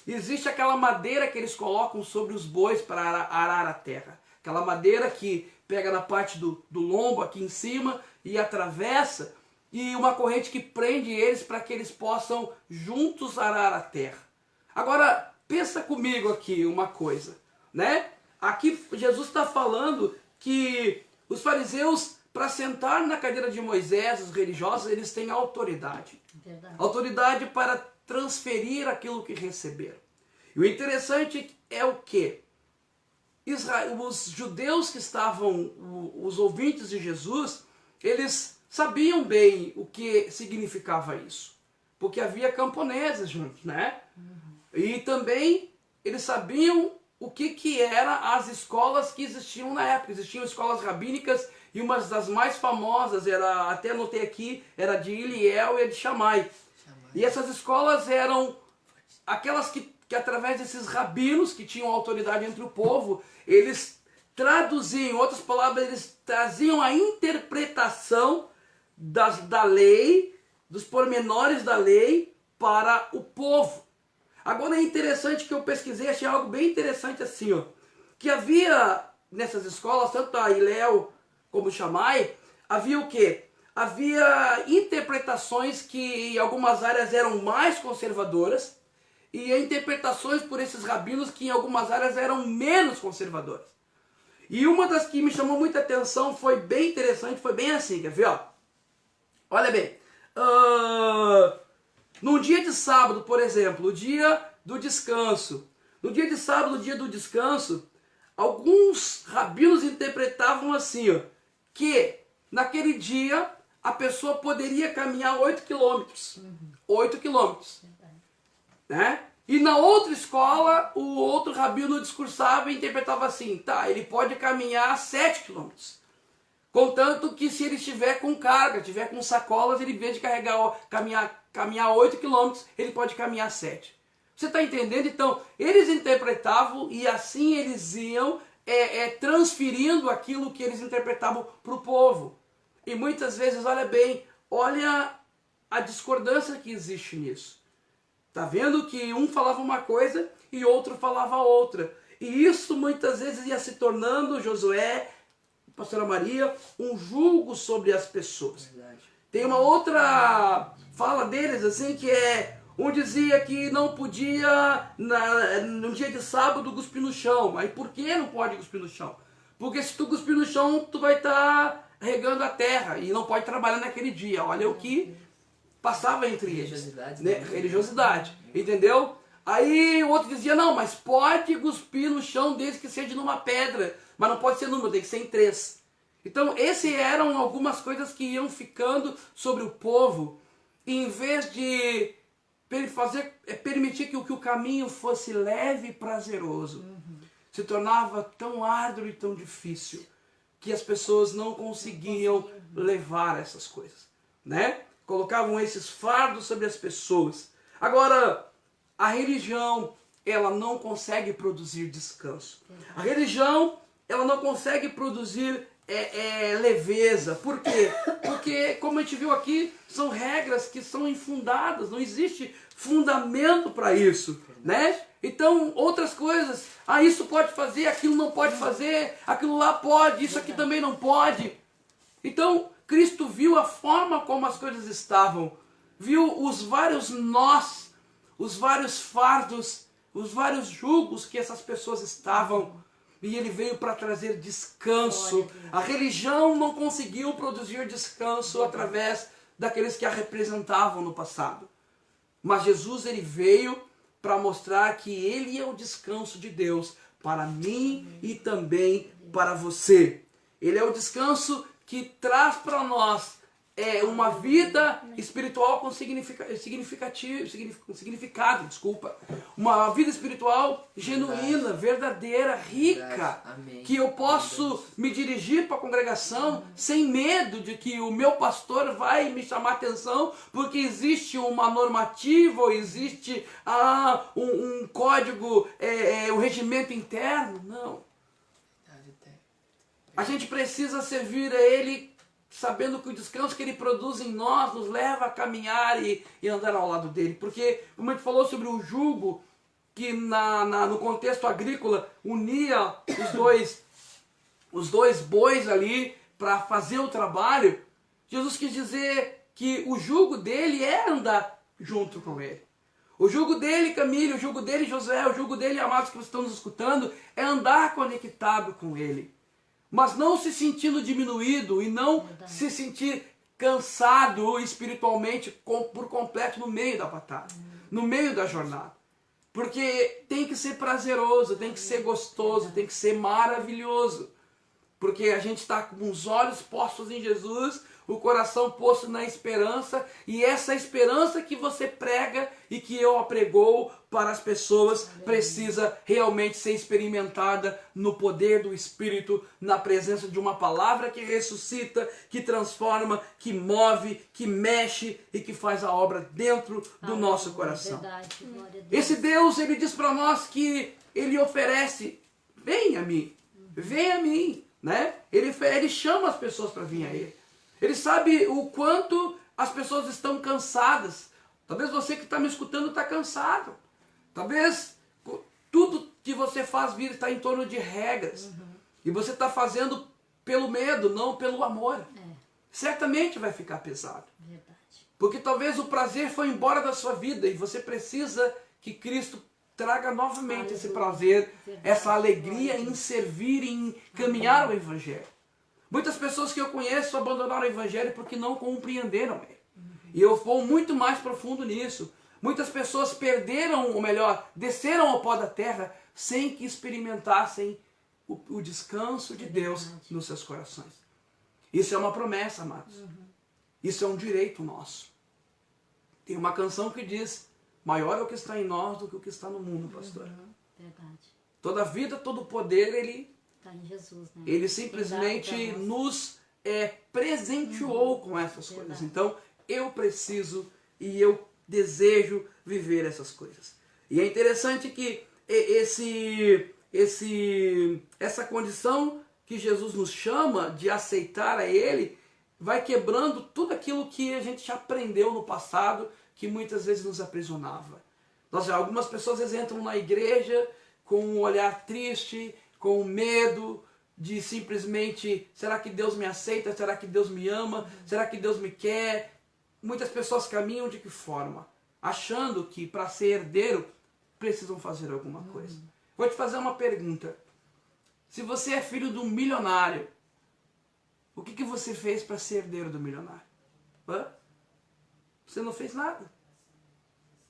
existe aquela madeira que eles colocam sobre os bois para arar a terra. Aquela madeira que pega na parte do lombo aqui em cima e atravessa, e uma corrente que prende eles para que eles possam juntos arar a terra. Agora, pensa comigo aqui uma coisa, né? Aqui Jesus está falando que os fariseus, para sentar na cadeira de Moisés, os religiosos, eles têm autoridade. Verdade. Autoridade para transferir aquilo que receberam. E o interessante é o quê? Os judeus que estavam, os ouvintes de Jesus, eles sabiam bem o que significava isso. Porque havia camponeses juntos, né? E também eles sabiam o que eram as escolas que existiam na época. Existiam escolas rabínicas e uma das mais famosas, era, até anotei aqui, era de Iliel e a de Shammai. E essas escolas eram aquelas que através desses rabinos que tinham autoridade entre o povo, eles traduziam, em outras palavras, eles traziam a interpretação da lei, dos pormenores da lei para o povo. Agora é interessante que eu pesquisei, achei algo bem interessante assim, ó, que havia nessas escolas, tanto a Hillel como Shammai, havia o quê? Havia interpretações que em algumas áreas eram mais conservadoras e interpretações por esses rabinos que em algumas áreas eram menos conservadoras. E uma das que me chamou muita atenção foi bem interessante, foi bem assim, quer ver? Ó? Olha bem, num dia de sábado, por exemplo, o dia do descanso. No dia de sábado, o dia do descanso, alguns rabinos interpretavam assim, ó, que naquele dia a pessoa poderia caminhar 8 quilômetros. 8 quilômetros. Né? E na outra escola, o outro rabino discursava e interpretava assim, tá, ele pode caminhar 7 quilômetros. Contanto que se ele estiver com carga, estiver com sacolas, ele, em vez de caminhar 8 quilômetros, ele pode caminhar 7. Você está entendendo? Então, eles interpretavam e assim eles iam transferindo aquilo que eles interpretavam para o povo. E muitas vezes, olha bem, olha a discordância que existe nisso. Tá vendo que um falava uma coisa e outro falava outra. E isso muitas vezes ia se tornando, Josué, pastora Maria, um julgo sobre as pessoas. Verdade. Tem uma outra fala deles assim que um dizia que não podia no dia de sábado cuspir no chão. Aí por que não pode cuspir no chão? Porque se tu cuspir no chão, tu vai estar regando a terra e não pode trabalhar naquele dia. Olha o que passava entre eles. Religiosidade. Né? Religiosidade. Entendeu? Aí o outro dizia, não, mas pode cuspir no chão desde que seja numa pedra. Mas não pode ser número, tem que ser em 3. Então, essas eram algumas coisas que iam ficando sobre o povo. E em vez de permitir que o caminho fosse leve e prazeroso, se tornava tão árduo e tão difícil que as pessoas não conseguiam levar essas coisas, né? Colocavam esses fardos sobre as pessoas. Agora, a religião, ela não consegue produzir descanso. A religião, ela não consegue produzir leveza. Por quê? Porque, como a gente viu aqui, são regras que são infundadas, não existe fundamento para isso, né? Então, outras coisas, isso pode fazer, aquilo não pode fazer, aquilo lá pode, isso aqui também não pode. Então, Cristo viu a forma como as coisas estavam, viu os vários nós, os vários fardos, os vários julgos que essas pessoas estavam, e ele veio para trazer descanso. A religião não conseguiu produzir descanso através daqueles que a representavam no passado. Mas Jesus, ele veio para mostrar que ele é o descanso de Deus para mim e também para você. Ele é o descanso que traz para nós uma vida espiritual com significado, uma vida espiritual genuína, verdadeira, rica, que eu posso me dirigir para a congregação sem medo de que o meu pastor vai me chamar atenção porque existe uma normativa ou existe um código, um regimento interno. Não. A gente precisa servir a Ele sabendo que o descanso que Ele produz em nós nos leva a caminhar e andar ao lado dEle. Porque, como a gente falou sobre o jugo, que no contexto agrícola unia os dois bois ali para fazer o trabalho, Jesus quis dizer que o jugo dele é andar junto com Ele. O jugo dele, Camille, o jugo dele, Josué, o jugo dele, amados que vocês estão nos escutando, é andar conectado com Ele. Mas não se sentindo diminuído e não se sentir cansado espiritualmente por completo no meio da batalha, no meio da jornada. Porque tem que ser prazeroso, tem que ser gostoso, tem que ser maravilhoso. Porque a gente está com os olhos postos em Jesus, o coração posto na esperança, e essa esperança que você prega e que eu apregou para as pessoas precisa realmente ser experimentada no poder do Espírito, na presença de uma palavra que ressuscita, que transforma, que move, que mexe e que faz a obra dentro do nosso coração. Verdade, glória a Deus. Esse Deus, ele diz para nós que ele oferece, vem a mim, vem a mim, né? Ele chama as pessoas para vir a ele. Ele sabe o quanto as pessoas estão cansadas. Talvez você que está me escutando está cansado. Talvez tudo que você faz vir está em torno de regras. E você está fazendo pelo medo, não pelo amor. Certamente vai ficar pesado. Verdade. Porque talvez o prazer foi embora da sua vida e você precisa que Cristo traga novamente esse prazer, essa alegria em servir, em caminhar o Evangelho. Muitas pessoas que eu conheço abandonaram o Evangelho porque não compreenderam ele. E eu vou muito mais profundo nisso. Muitas pessoas perderam, ou melhor, desceram ao pó da terra sem que experimentassem o descanso de Deus nos seus corações. Isso é uma promessa, amados. Isso é um direito nosso. Tem uma canção que diz: maior é o que está em nós do que o que está no mundo, pastor. Verdade. Toda a vida, todo o poder, ele Está em Jesus, né? Ele simplesmente nos presenteou com essas coisas. Então, eu preciso e eu desejo viver essas coisas. E é interessante que essa condição que Jesus nos chama de aceitar a Ele vai quebrando tudo aquilo que a gente já aprendeu no passado, que muitas vezes nos aprisionava. Algumas pessoas às vezes entram na igreja com um olhar triste, com medo de simplesmente: será que Deus me aceita? Será que Deus me ama? Será que Deus me quer? Muitas pessoas caminham de que forma? Achando que para ser herdeiro precisam fazer alguma coisa. Vou te fazer uma pergunta. Se você é filho de um milionário, o que você fez para ser herdeiro do milionário? Você não fez nada.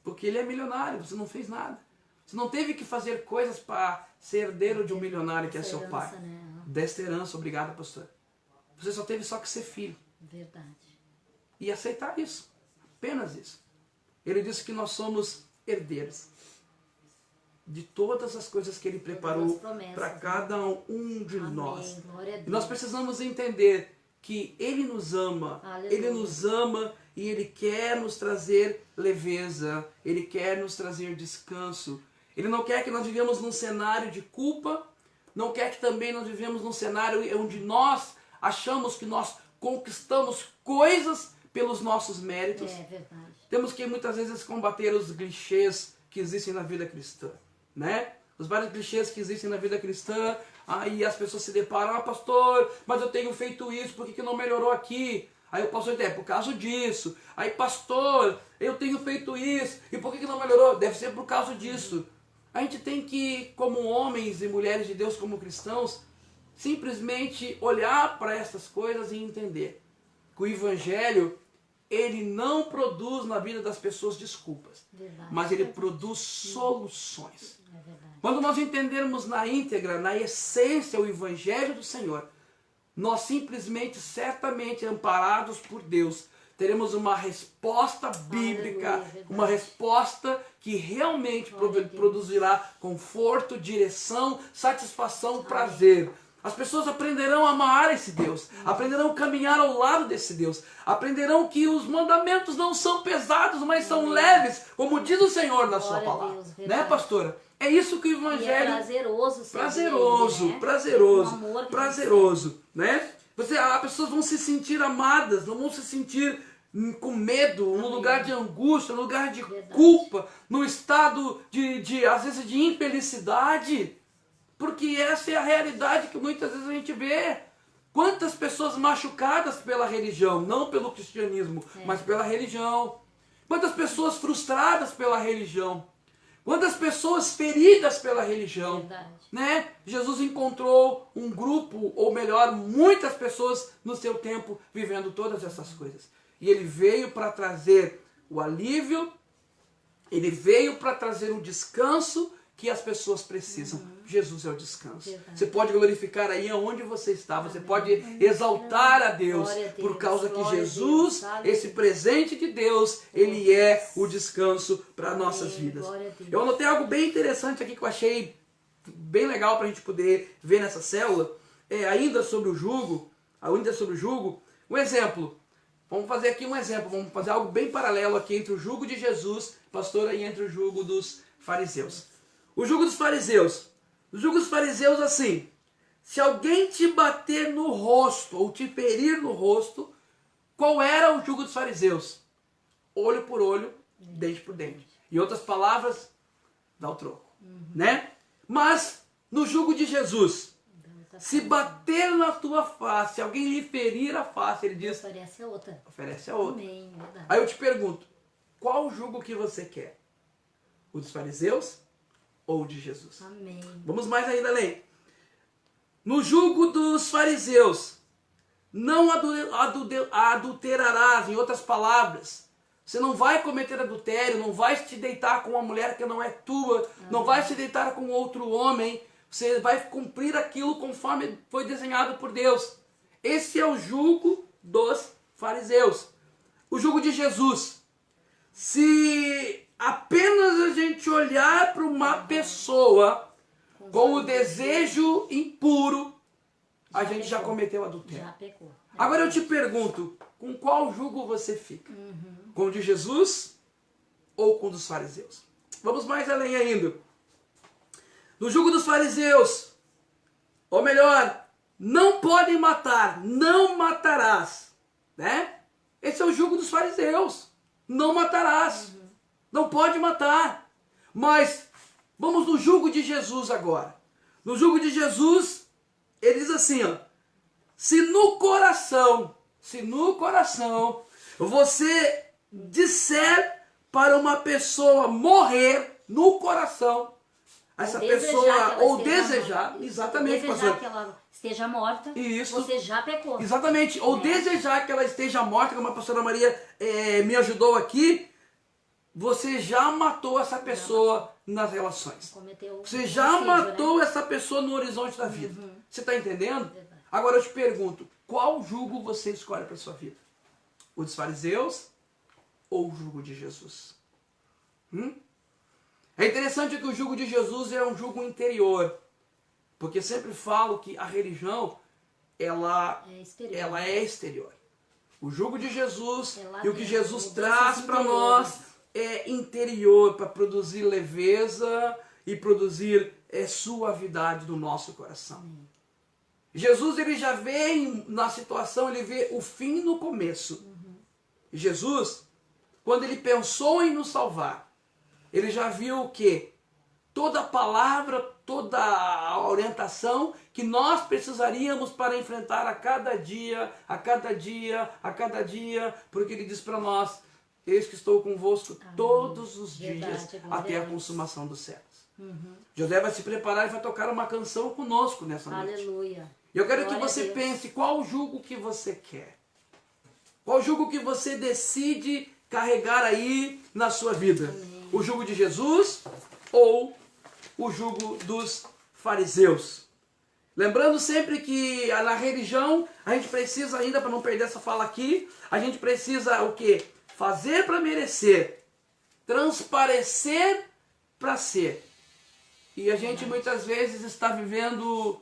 Porque ele é milionário, você não fez nada. Você não teve que fazer coisas para ser herdeiro de um milionário que é seu pai. Desta herança, obrigado, pastor. Você só teve que ser filho. Verdade. E aceitar isso. Apenas isso. Ele disse que nós somos herdeiros de todas as coisas que ele preparou para cada um de nós. E nós precisamos entender que ele nos ama. Aleluia. Ele nos ama e ele quer nos trazer leveza. Ele quer nos trazer descanso. Ele não quer que nós vivamos num cenário de culpa, não quer que também nós vivemos num cenário onde nós achamos que nós conquistamos coisas pelos nossos méritos. É verdade. Temos que muitas vezes combater os clichês que existem na vida cristã, né? Os vários clichês que existem na vida cristã, aí as pessoas se deparam: pastor, mas eu tenho feito isso, por que não melhorou aqui? Aí o pastor diz: por causa disso. Aí, pastor, eu tenho feito isso, e por que não melhorou? Deve ser por causa disso. A gente tem que, como homens e mulheres de Deus, como cristãos, simplesmente olhar para essas coisas e entender que o Evangelho, ele não produz na vida das pessoas desculpas, mas ele produz soluções. Quando nós entendermos na íntegra, na essência, o Evangelho do Senhor, nós simplesmente, certamente, amparados por Deus, teremos uma resposta bíblica, uma resposta que realmente produzirá conforto, direção, satisfação, prazer. As pessoas aprenderão a amar esse Deus, aprenderão a caminhar ao lado desse Deus, aprenderão que os mandamentos não são pesados, mas são leves, como diz o Senhor na sua palavra. Né, pastora? É isso que o Evangelho... E é prazeroso. Prazeroso, né? As pessoas vão se sentir amadas, não vão se sentir com medo, num lugar de angústia, num lugar de culpa, num estado às vezes, de infelicidade. Porque essa é a realidade que muitas vezes a gente vê. Quantas pessoas machucadas pela religião, não pelo cristianismo, mas pela religião. Quantas pessoas frustradas pela religião. Quantas pessoas feridas pela religião. Né? Jesus encontrou um grupo, ou melhor, muitas pessoas no seu tempo vivendo todas essas coisas. E ele veio para trazer o alívio, Ele veio para trazer o descanso que as pessoas precisam. Jesus é o descanso. Verdade. Você pode glorificar aí aonde você está. Você Amém. pode exaltar a Deus, Glória a Deus. por causa que Glória a Jesus, Deus. esse presente de Deus, ele é o descanso para nossas vidas. Glória a Deus. Eu anotei algo bem interessante aqui que eu achei bem legal para a gente poder ver nessa célula. Ainda sobre o jugo, um exemplo. Vamos fazer aqui um exemplo, vamos fazer algo bem paralelo aqui entre o jugo de Jesus, pastora, e entre o jugo dos fariseus. O jugo dos fariseus. O jugo dos fariseus, assim, se alguém te bater no rosto ou te ferir no rosto, qual era o jugo dos fariseus? Olho por olho, dente por dente. Em outras palavras, dá o troco, né? Mas no jugo de Jesus, se bater na tua face, se alguém lhe ferir a face, ele diz, Oferece a outra. oferece a outra. Amém, verdade. Aí eu te pergunto, qual jugo que você quer? O dos fariseus ou o de Jesus? Amém. Vamos mais ainda além. No jugo dos fariseus, não adulterarás, em outras palavras. Você não vai cometer adultério, não vai te deitar com uma mulher que não é tua, não vai se deitar com outro homem. Você vai cumprir aquilo conforme foi desenhado por Deus. Esse é o jugo dos fariseus. O jugo de Jesus. Se apenas a gente olhar para uma pessoa com o desejo impuro, a gente já cometeu adultério. Já pecou. Agora eu te pergunto, com qual jugo você fica? Com o de Jesus ou com o dos fariseus? Vamos mais além ainda. No jugo dos fariseus, ou melhor, não podem matar, não matarás, né? Esse é o jugo dos fariseus. Não matarás. Não pode matar. Mas vamos no jugo de Jesus agora. No jugo de Jesus, ele diz assim, ó, se no coração você disser para uma pessoa morrer no coração, essa pessoa, ou desejar, exatamente, desejar pastor. que ela esteja morta, Isso. você já pecou. Exatamente, ou desejar que ela esteja morta, como a pastora Maria me ajudou aqui, você já matou essa pessoa nas relações. Cometeu Você já homicídio, matou essa pessoa no horizonte da vida. Você está entendendo? Verdade. Agora eu te pergunto, qual jugo você escolhe para sua vida? O dos fariseus ou o jugo de Jesus? É interessante que o jugo de Jesus é um jugo interior. Porque sempre falo que a religião, ela é exterior. O jugo de Jesus e o que Jesus traz para nós é interior, para produzir leveza e produzir suavidade no nosso coração. Jesus, ele já vê na situação, ele vê o fim no começo. Jesus, quando ele pensou em nos salvar, ele já viu o quê? Toda a palavra, toda a orientação que nós precisaríamos para enfrentar a cada dia, porque ele diz para nós, eis que estou convosco todos os dias até a consumação dos séculos. José vai se preparar e vai tocar uma canção conosco nessa noite. Aleluia. E eu quero que Glória a você Deus. pense qual jugo que você quer. Qual jugo que você decide carregar aí na sua vida. O jugo de Jesus ou o jugo dos fariseus. Lembrando sempre que na religião a gente precisa ainda, para não perder essa fala aqui, a gente precisa o quê? Fazer para merecer, transparecer para ser. E a gente muitas vezes está vivendo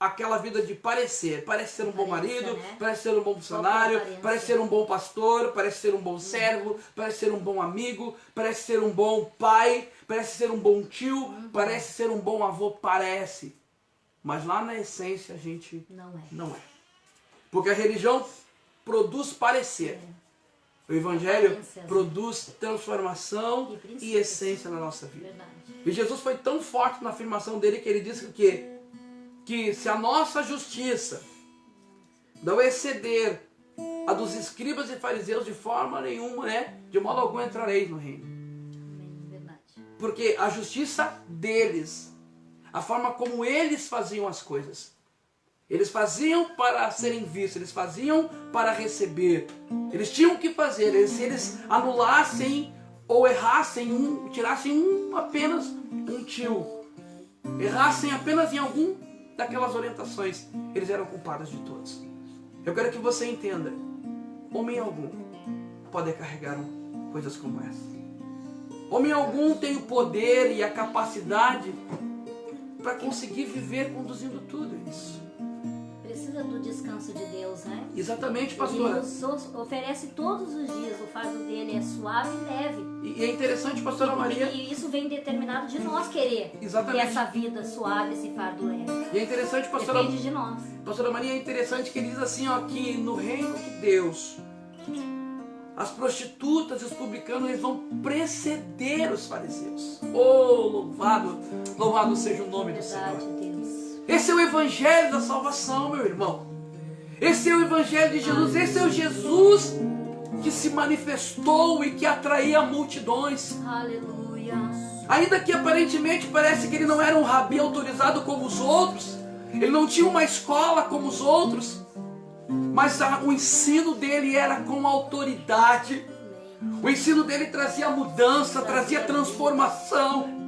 aquela vida de parecer. Parece ser um bom marido, né? parece ser um bom funcionário, parece ser um bom pastor, parece ser um bom servo, parece ser um bom amigo, parece ser um bom pai, parece ser um bom tio, parece ser um bom avô, parece. Mas lá na essência a gente não é. Porque a religião produz parecer. O Evangelho produz transformação e essência na nossa vida. Verdade. E Jesus foi tão forte na afirmação dele que ele disse que se a nossa justiça não exceder a dos escribas e fariseus, de forma nenhuma, de modo algum entrareis no reino. Amém. Verdade. Porque a justiça deles, a forma como eles faziam as coisas, eles faziam para serem vistos, eles faziam para receber. Eles tinham que fazer, se eles anulassem ou errassem tirassem apenas um tio, errassem apenas em algum daquelas orientações, eles eram culpados de todos. Eu quero que você entenda, homem algum pode carregar coisas como essa. Homem algum tem o poder e a capacidade para conseguir viver conduzindo tudo isso. Precisa do descanso de Deus, né? Exatamente, pastora. Ele nos oferece todos os dias, o fardo dele é suave e leve. E é interessante, pastora Maria. E isso vem determinado de nós querer ter essa vida suave, esse fardo leve. E é interessante, pastora. Depende de nós. Pastora Maria, é interessante que ele diz assim, ó, que no reino de Deus, as prostitutas e os publicanos, eles vão preceder os fariseus. Oh, louvado seja o nome do Senhor. Deus. Esse é o evangelho da salvação, meu irmão. Esse é o evangelho de Jesus. Esse é o Jesus que se manifestou e que atraía multidões. Aleluia. Ainda que aparentemente parece que ele não era um rabi autorizado como os outros, ele não tinha uma escola como os outros, mas o ensino dele era com autoridade. O ensino dele trazia mudança, trazia transformação.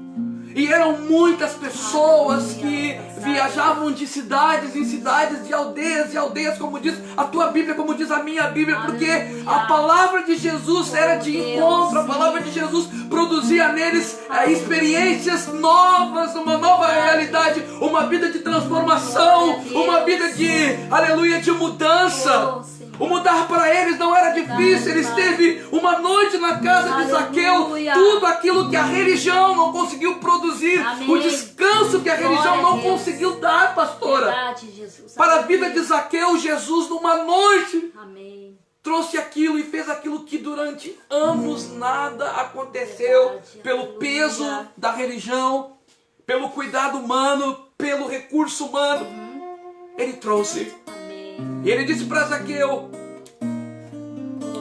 E eram muitas pessoas que viajavam de cidades em cidades, de aldeias em aldeias, como diz a tua Bíblia, como diz a minha Bíblia, porque a palavra de Jesus era de encontro, a palavra de Jesus produzia neles experiências novas, uma nova realidade, uma vida de transformação, uma vida de, aleluia, de mudança. O mudar para eles não era difícil. Ele esteve uma noite na casa de Zaqueu. Tudo aquilo que a religião não conseguiu produzir, o descanso que a religião não conseguiu dar, pastora. Para a vida de Zaqueu, Jesus numa noite trouxe aquilo e fez aquilo que durante anos nada aconteceu. Pelo peso da religião, pelo cuidado humano, pelo recurso humano, ele trouxe. E ele disse para Zaqueu: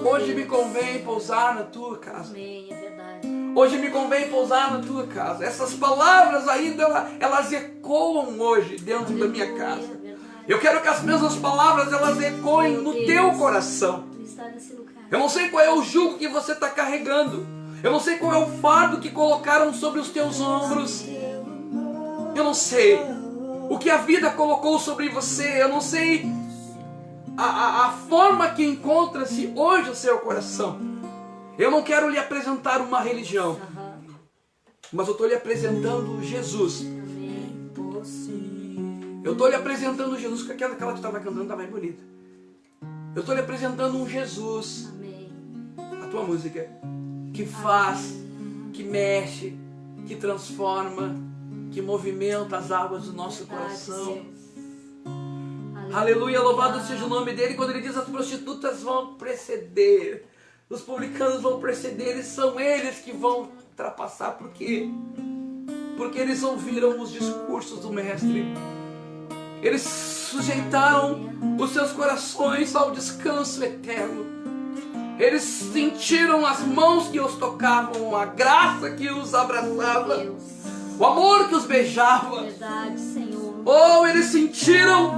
hoje me convém pousar na tua casa. Amém, é verdade. Hoje me convém pousar na tua casa. Essas palavras ainda, elas ecoam hoje dentro da minha casa. Eu quero que as mesmas palavras, elas ecoem no teu coração. Eu não sei qual é o jugo que você está carregando. Eu não sei qual é o fardo que colocaram sobre os teus ombros. Eu não sei o que a vida colocou sobre você. Eu não sei a forma que encontra-se hoje o seu coração. Eu não quero lhe apresentar uma religião, mas eu estou lhe apresentando Jesus. Eu estou lhe apresentando Jesus, porque aquela que estava cantando estava mais bonita. Eu estou lhe apresentando um Jesus, a tua música, que faz, que mexe, que transforma, que movimenta as águas do nosso coração. Aleluia, louvado seja o nome dele. Quando ele diz as prostitutas vão preceder, os publicanos vão preceder, são eles que vão ultrapassar. Por quê? Porque eles ouviram os discursos do Mestre. Eles sujeitaram os seus corações ao descanso eterno. Eles sentiram as mãos que os tocavam, a graça que os abraçava, o amor que os beijava. Verdade, Senhor. Oh, eles sentiram,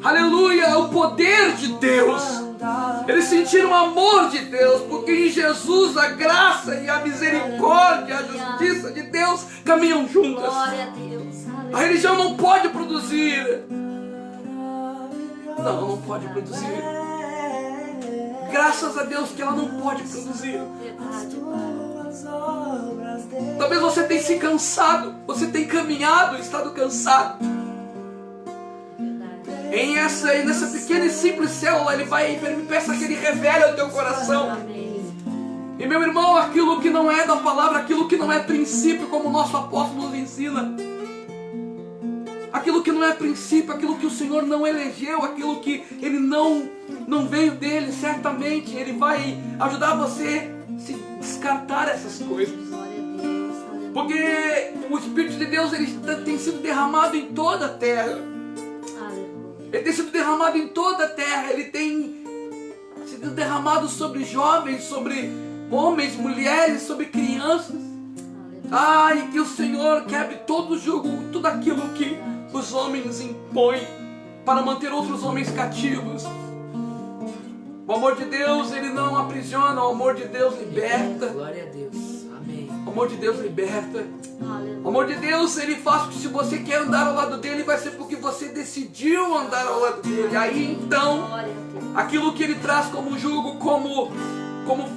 aleluia, o poder de Deus. Eles sentiram o amor de Deus, porque em Jesus a graça e a misericórdia, a justiça de Deus caminham juntas. Glória a Deus. A religião não pode produzir. Não pode produzir. Graças a Deus que ela não pode produzir. Talvez você tenha se cansado, você tenha caminhado e estado cansado. Nessa pequena e simples célula, ele me peça que ele revele ao teu coração. E meu irmão, aquilo que não é da palavra, aquilo que não é princípio, como o nosso apóstolo nos ensina, aquilo que não é princípio, aquilo que o Senhor não elegeu, aquilo que ele não veio dele, certamente ele vai ajudar você a se descartar essas coisas. Porque o Espírito de Deus, ele tem sido derramado em toda a terra. Ele tem sido derramado em toda a terra. Ele tem sido derramado sobre jovens, sobre homens, mulheres, sobre crianças. E que o Senhor quebre todo o jugo, tudo aquilo que os homens impõem para manter outros homens cativos. O amor de Deus, ele não aprisiona, o amor de Deus liberta. Glória a Deus. Amém. O amor de Deus liberta. Aleluia. O amor de Deus, ele faz que se você quer andar ao lado dele, vai ser porque você decidiu andar ao lado dele. Aí então, Glória a Deus. aquilo que ele traz como jugo, como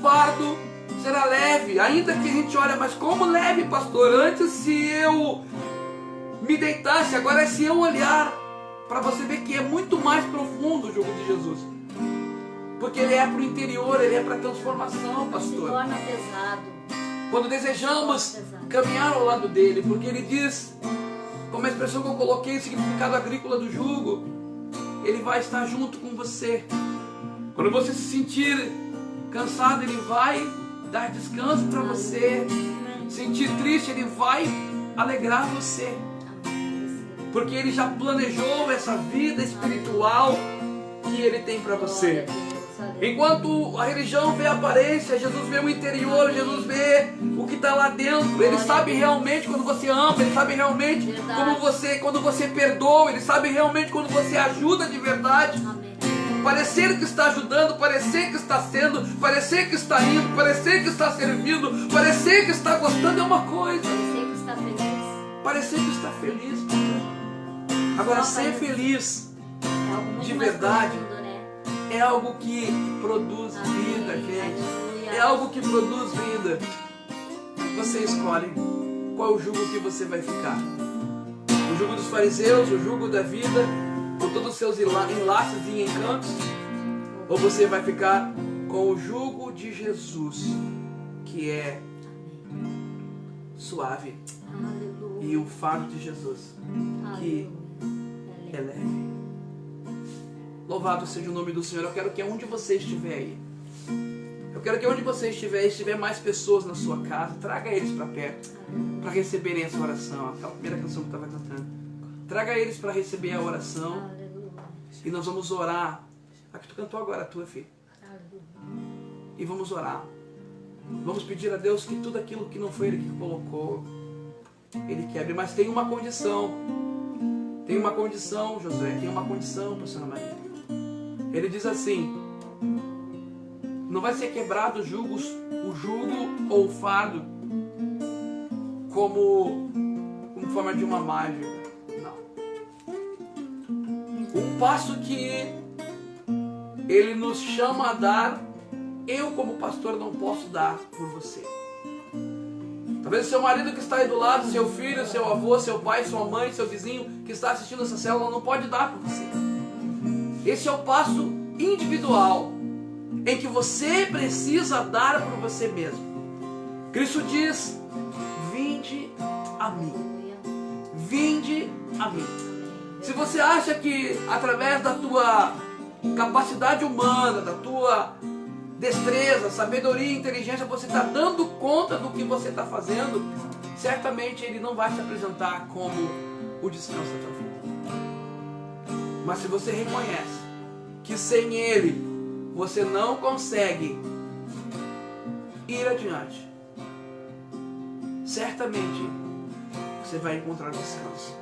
fardo, será leve. Ainda que a gente olha, mas como leve, pastor? Antes se eu me deitasse, agora é se eu olhar, para você ver que é muito mais profundo o jugo de Jesus. Porque ele é para o interior, ele é para a transformação, Se pastor. torna pesado. Quando desejamos caminhar ao lado dele, porque ele diz, como a expressão que eu coloquei, o significado agrícola do jugo, ele vai estar junto com você. Quando você se sentir cansado, ele vai dar descanso para você. Sentir triste, ele vai alegrar você. Porque ele já planejou essa vida espiritual que ele tem para você. Enquanto a religião vê a aparência, Jesus vê o interior, Jesus vê o que está lá dentro. Ele sabe realmente quando você ama, ele sabe realmente quando você perdoa, ele sabe realmente quando você ajuda de verdade. Parecer que está ajudando, parecer que está sendo, parecer que está indo, parecer que está servindo, parecer que está gostando é uma coisa. Parecer que está feliz. Parecer que está feliz. Agora, ser feliz É algo muito de mais verdade profundo, né? é algo que produz vida, gente. Aleluia. É algo que produz vida. Você escolhe qual o jugo que você vai ficar. O jugo dos fariseus, o jugo da vida, com todos os seus enlaces e encantos, ou você vai ficar com o jugo de Jesus, que é suave, Aleluia. e o fardo de Jesus, que é leve. Louvado seja o nome do Senhor. Eu quero que onde você estiver aí, eu quero que onde você estiver mais pessoas na sua casa, traga eles para perto, para receberem essa oração. Aquela primeira canção que eu estava cantando. Traga eles para receber a oração. Aleluia. E nós vamos orar. A que tu cantou agora, a tua filha. Aleluia. E vamos orar. Vamos pedir a Deus que tudo aquilo que não foi Ele que colocou, Ele quebre. Mas tem uma condição. Tem uma condição, Josué. Tem uma condição, pastora Maria. Ele diz assim: não vai ser quebrado o jugo ou o fardo como forma de uma mágica. Não. Um passo que Ele nos chama a dar, eu como pastor não posso dar por você. Talvez seu marido que está aí do lado, seu filho, seu avô, seu pai, sua mãe, seu vizinho que está assistindo essa célula não pode dar por você. Esse é o passo individual em que você precisa dar por você mesmo. Cristo diz: vinde a mim. Vinde a mim. Se você acha que através da tua capacidade humana, da tua destreza, sabedoria e inteligência você está dando conta do que você está fazendo, certamente Ele não vai se apresentar como o descanso da tua vida. Mas se você reconhece que sem Ele você não consegue ir adiante, certamente você vai encontrar descanso.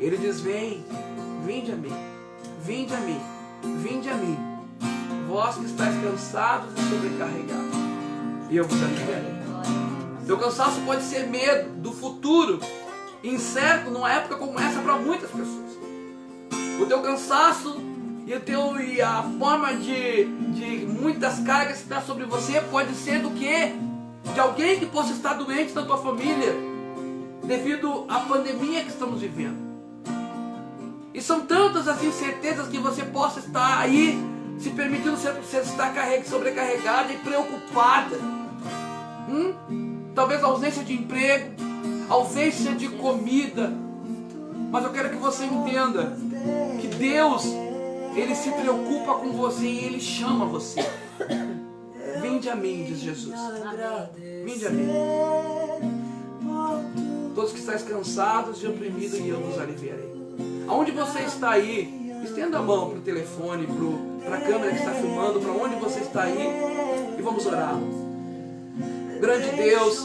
Ele diz: vinde a mim, vinde a mim, vinde a mim, vós que estáis cansados e sobrecarregados, e eu vos aliviarei. Teu cansaço pode ser medo do futuro incerto numa época como essa para muitas pessoas. O teu cansaço e a forma de muitas cargas que está sobre você pode ser do que? De alguém que possa estar doente na tua família devido à pandemia que estamos vivendo. E são tantas as incertezas que você possa estar aí se permitindo você estar sobrecarregada e preocupada. Talvez ausência de emprego, ausência de comida. Mas eu quero que você entenda que Deus, Ele se preocupa com você e Ele chama você. Vinde a mim, diz Jesus. Vinde a mim. Todos que estáis cansados e oprimidos, e eu vos aliviarei. Aonde você está aí, estenda a mão para o telefone, para a câmera que está filmando, para onde você está aí, e vamos orar. Grande Deus,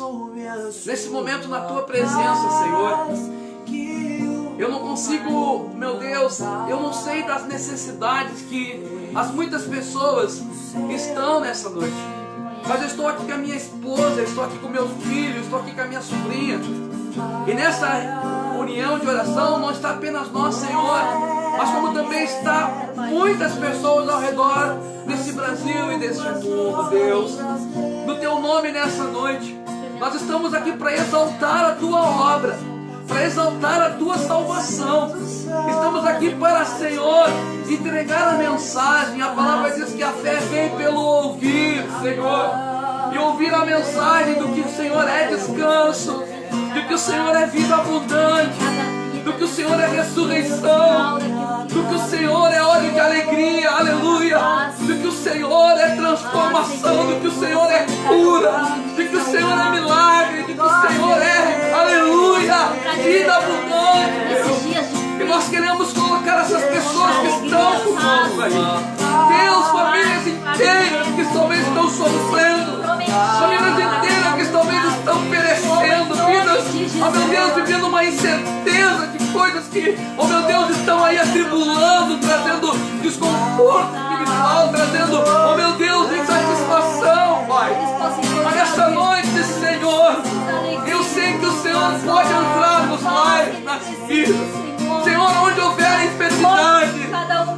nesse momento na Tua presença, Senhor, eu não consigo, meu Deus, eu não sei das necessidades que as muitas pessoas estão nessa noite. Mas eu estou aqui com a minha esposa, eu estou aqui com meus filhos, eu estou aqui com a minha sobrinha. E nessa união de oração não está apenas nós, Senhor, mas como também está muitas pessoas ao redor desse Brasil e desse mundo, Deus. No Teu nome nessa noite, nós estamos aqui para exaltar a Tua obra, para exaltar a Tua salvação. Estamos aqui para, Senhor, entregar a mensagem. A palavra diz que a fé vem pelo ouvir, Senhor, e ouvir a mensagem do que o Senhor é descanso, do que o Senhor é vida abundante, do que o Senhor é ressurreição, do que o Senhor é hora de alegria, aleluia, do que o Senhor é transformação, do que o Senhor é cura, do que o Senhor é milagre, do que o Senhor é, aleluia, vida abundante. E nós queremos colocar essas pessoas que estão conosco aí, Deus, famílias inteiras que talvez estão sofrendo, famílias inteiras que talvez estão perecendo, vidas, oh meu Deus, vivendo uma incerteza de coisas que, oh meu Deus, estão aí atribulando, trazendo desconforto espiritual, trazendo, oh meu Deus, insatisfação, Pai. Mas esta noite, Senhor, eu sei que o Senhor pode entrar nos lares, nas vidas. Senhor, onde houver enfermidade,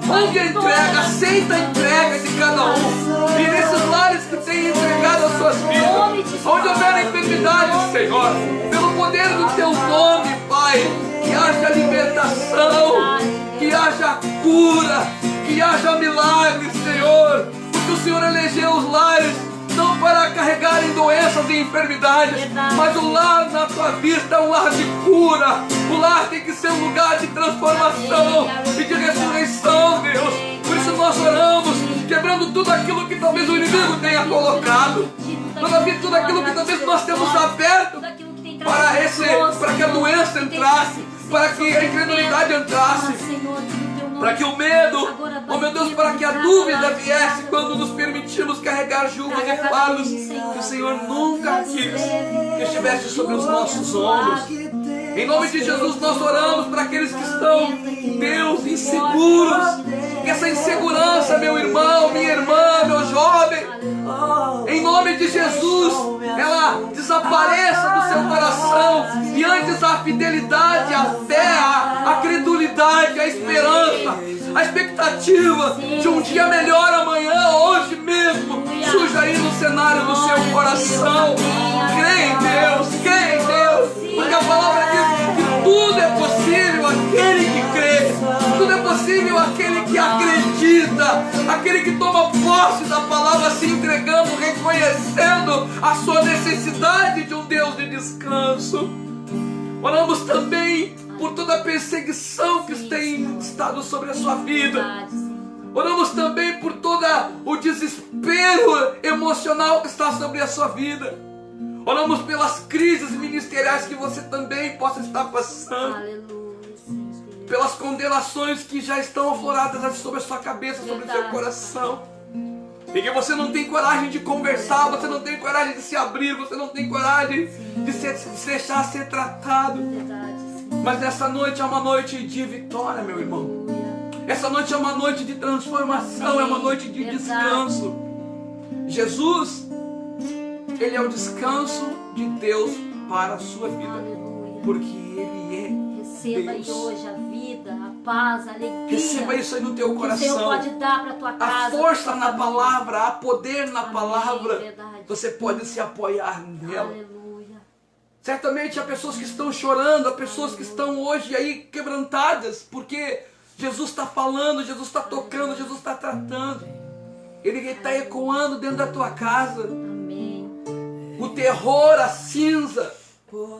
onde a entrega, aceita a entrega de cada um. E nesses lares que têm entregado as suas vidas, onde houver enfermidade, Senhor, pelo poder do Teu nome, Pai, que haja libertação, que haja cura, que haja milagres, Senhor, porque o Senhor elegeu os lares não para carregarem doenças e enfermidades, mas o lar na tua vista é um lar de cura. O lar tem que ser um lugar de transformação e de ressurreição, Deus. Por isso nós oramos, quebrando tudo aquilo que talvez o inimigo tenha colocado, tudo aquilo que talvez nós temos aberto para que a doença entrasse, para que a incredulidade entrasse, para que o medo, oh meu Deus, para que a dúvida viesse quando nos permitimos carregar julgos e fardos que o Senhor nunca quis que estivesse sobre os nossos ombros. Em nome de Jesus nós oramos para aqueles que estão, Deus, inseguros. Que essa insegurança, meu irmão, minha irmã, meu jovem, em nome de Jesus, ela desapareça do seu coração. E antes a fidelidade, a fé, a credulidade, a esperança, a expectativa de um dia melhor amanhã, hoje mesmo, surja aí no cenário do seu coração. Crê em Deus, crê em Deus, porque a palavra diz que tudo é possível àquele que crê, tudo é possível àquele que acredita, aquele que toma posse da palavra, se entregando, reconhecendo a sua necessidade de um Deus de descanso. Oramos também por toda a perseguição que tem estado sobre a sua vida. Oramos também por todo o desespero emocional que está sobre a sua vida. Oramos pelas crises ministeriais que você também possa estar passando. Pelas condenações que já estão afloradas sobre a sua cabeça, sobre o seu coração. E que você não tem coragem de conversar, você não tem coragem de se abrir, você não tem coragem de se deixar ser tratado. Mas essa noite é uma noite de vitória, meu irmão. Essa noite é uma noite de transformação, é uma noite de descanso. Jesus, Ele é o descanso de Deus para a sua vida, porque Ele é Receba Deus. hoje a vida, a paz, a alegria. Receba isso aí no teu coração. Que o Senhor pode dar para tua casa. A força na família. palavra, há poder na Amém, palavra. verdade. Você pode se apoiar nela. Aleluia. Certamente há pessoas que estão chorando, há pessoas que estão hoje aí quebrantadas, porque Jesus está falando, Jesus está tocando, Jesus está tratando. Ele está ecoando dentro da tua casa. Amém. O terror, a cinza,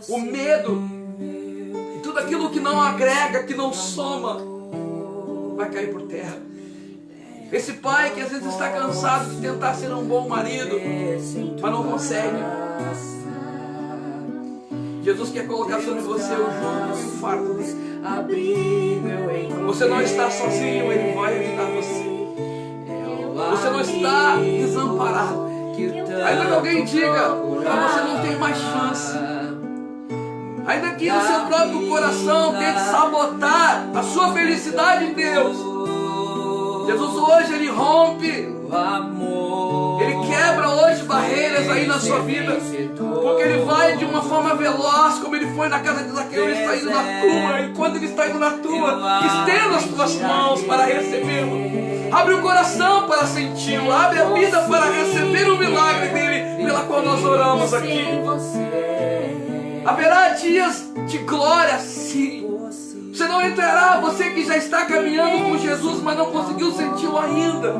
o medo, e tudo aquilo que não agrega, que não soma, vai cair por terra. Esse pai que às vezes está cansado de tentar ser um bom marido, mas não consegue. Jesus quer colocar sobre você o jugo e o fardo dele. Você não está sozinho, Ele vai ajudar você. Você não está desamparado. Ainda que alguém diga, mas você não tem mais chance. Ainda que no seu próprio coração tente sabotar a sua felicidade em Deus. Jesus hoje Ele rompe, Ele quebra hoje barreiras aí na sua vida, porque Ele vai de uma forma veloz, como Ele foi na casa de Zaqueu. Ele está indo na tua, e quando Ele está indo na tua, estenda as tuas mãos para recebê-lo, abre o coração para senti-lo, abre a vida para receber o milagre dele, pela qual nós oramos aqui. Haverá dias de glória, sim. Você não entrará, você que já está caminhando com Jesus, mas não conseguiu senti-lo ainda.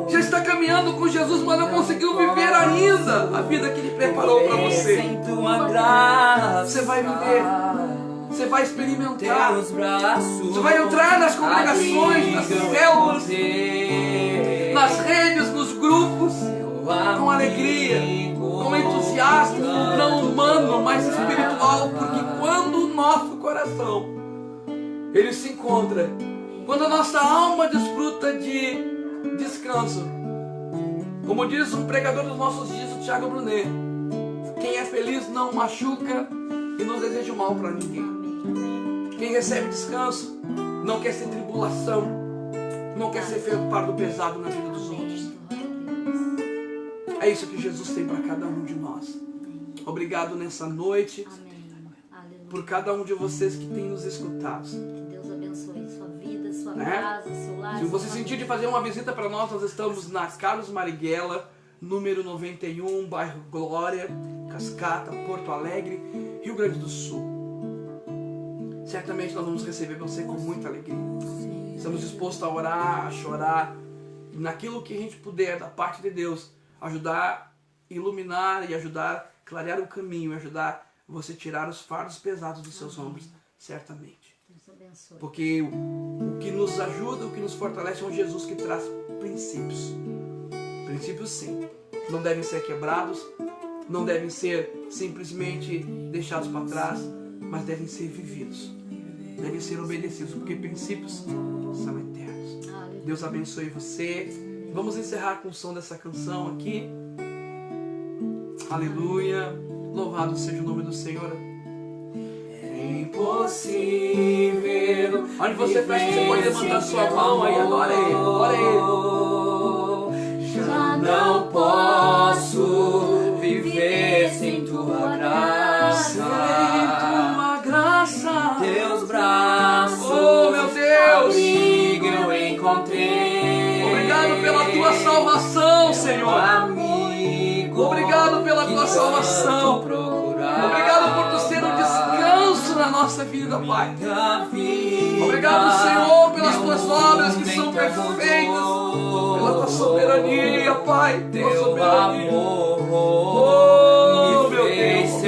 Já está caminhando com Jesus, mas não conseguiu viver ainda a vida que Ele preparou para você. Você vai viver, você vai experimentar, você vai entrar nas congregações, nas células, nas redes, nos grupos, com alegria, com entusiasmo, não humano, mas espiritual, porque quando o nosso coração ele se encontra, quando a nossa alma desfruta de descanso, como diz um pregador dos nossos dias, o Thiago Brunet, quem é feliz não machuca e não deseja o mal para ninguém. Quem recebe descanso não quer ser tribulação, não quer ser fardo pesado na vida dos outros. É isso que Jesus tem para cada um de nós. Obrigado nessa noite por cada um de vocês que tem nos escutado. Que Deus abençoe sua vida, sua casa, seu lar. Se você sentir de fazer uma visita para nós, nós estamos na Carlos Marighella, número 91, bairro Glória, Cascata, Porto Alegre, Rio Grande do Sul. Certamente nós vamos receber você com muita alegria. Estamos dispostos a orar, a chorar, naquilo que a gente puder, da parte de Deus, ajudar, iluminar e ajudar a clarear o caminho, ajudar você tirar os fardos pesados dos seus ombros, certamente. Deus abençoe. Porque o que nos ajuda, o que nos fortalece é um Jesus que traz princípios. Princípios, sim, não devem ser quebrados, não devem ser simplesmente deixados para trás, mas devem ser vividos, devem ser obedecidos, porque princípios são eternos. Deus abençoe você. Vamos encerrar com o som dessa canção aqui. Aleluia. Louvado seja o nome do Senhor. É impossível. Onde você está, você pode levantar sua mão aí. Adora Ele, adora Ele. Já não posso viver sem Tua graça. Sem Tua graça. Teus braços, oh meu Deus, amigo, eu encontrei. Obrigado pela Tua salvação, Senhor. Obrigado pela Tua salvação. Obrigado por Tu ser um descanso na nossa vida, Pai. Obrigado, Senhor, pelas Tuas obras que são perfeitas, pela Tua soberania, Pai. Tua soberania. Oh, meu Deus,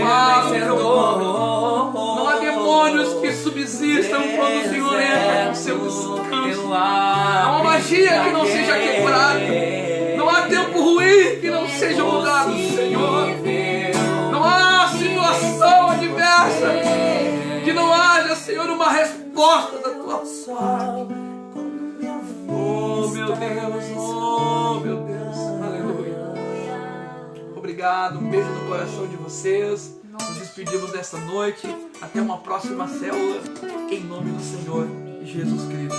não há demônios que subsistam quando o Senhor entra com seu descanso. Não há magia que não seja quebrada. Não há tempo ruim que não seja mudado, Senhor. Não há situação adversa que não haja, Senhor, uma resposta da Tua parte. Oh, meu Deus, oh, meu Deus, aleluia. Obrigado, um beijo no coração de vocês. Nos despedimos desta noite. Até uma próxima célula, em nome do Senhor Jesus Cristo.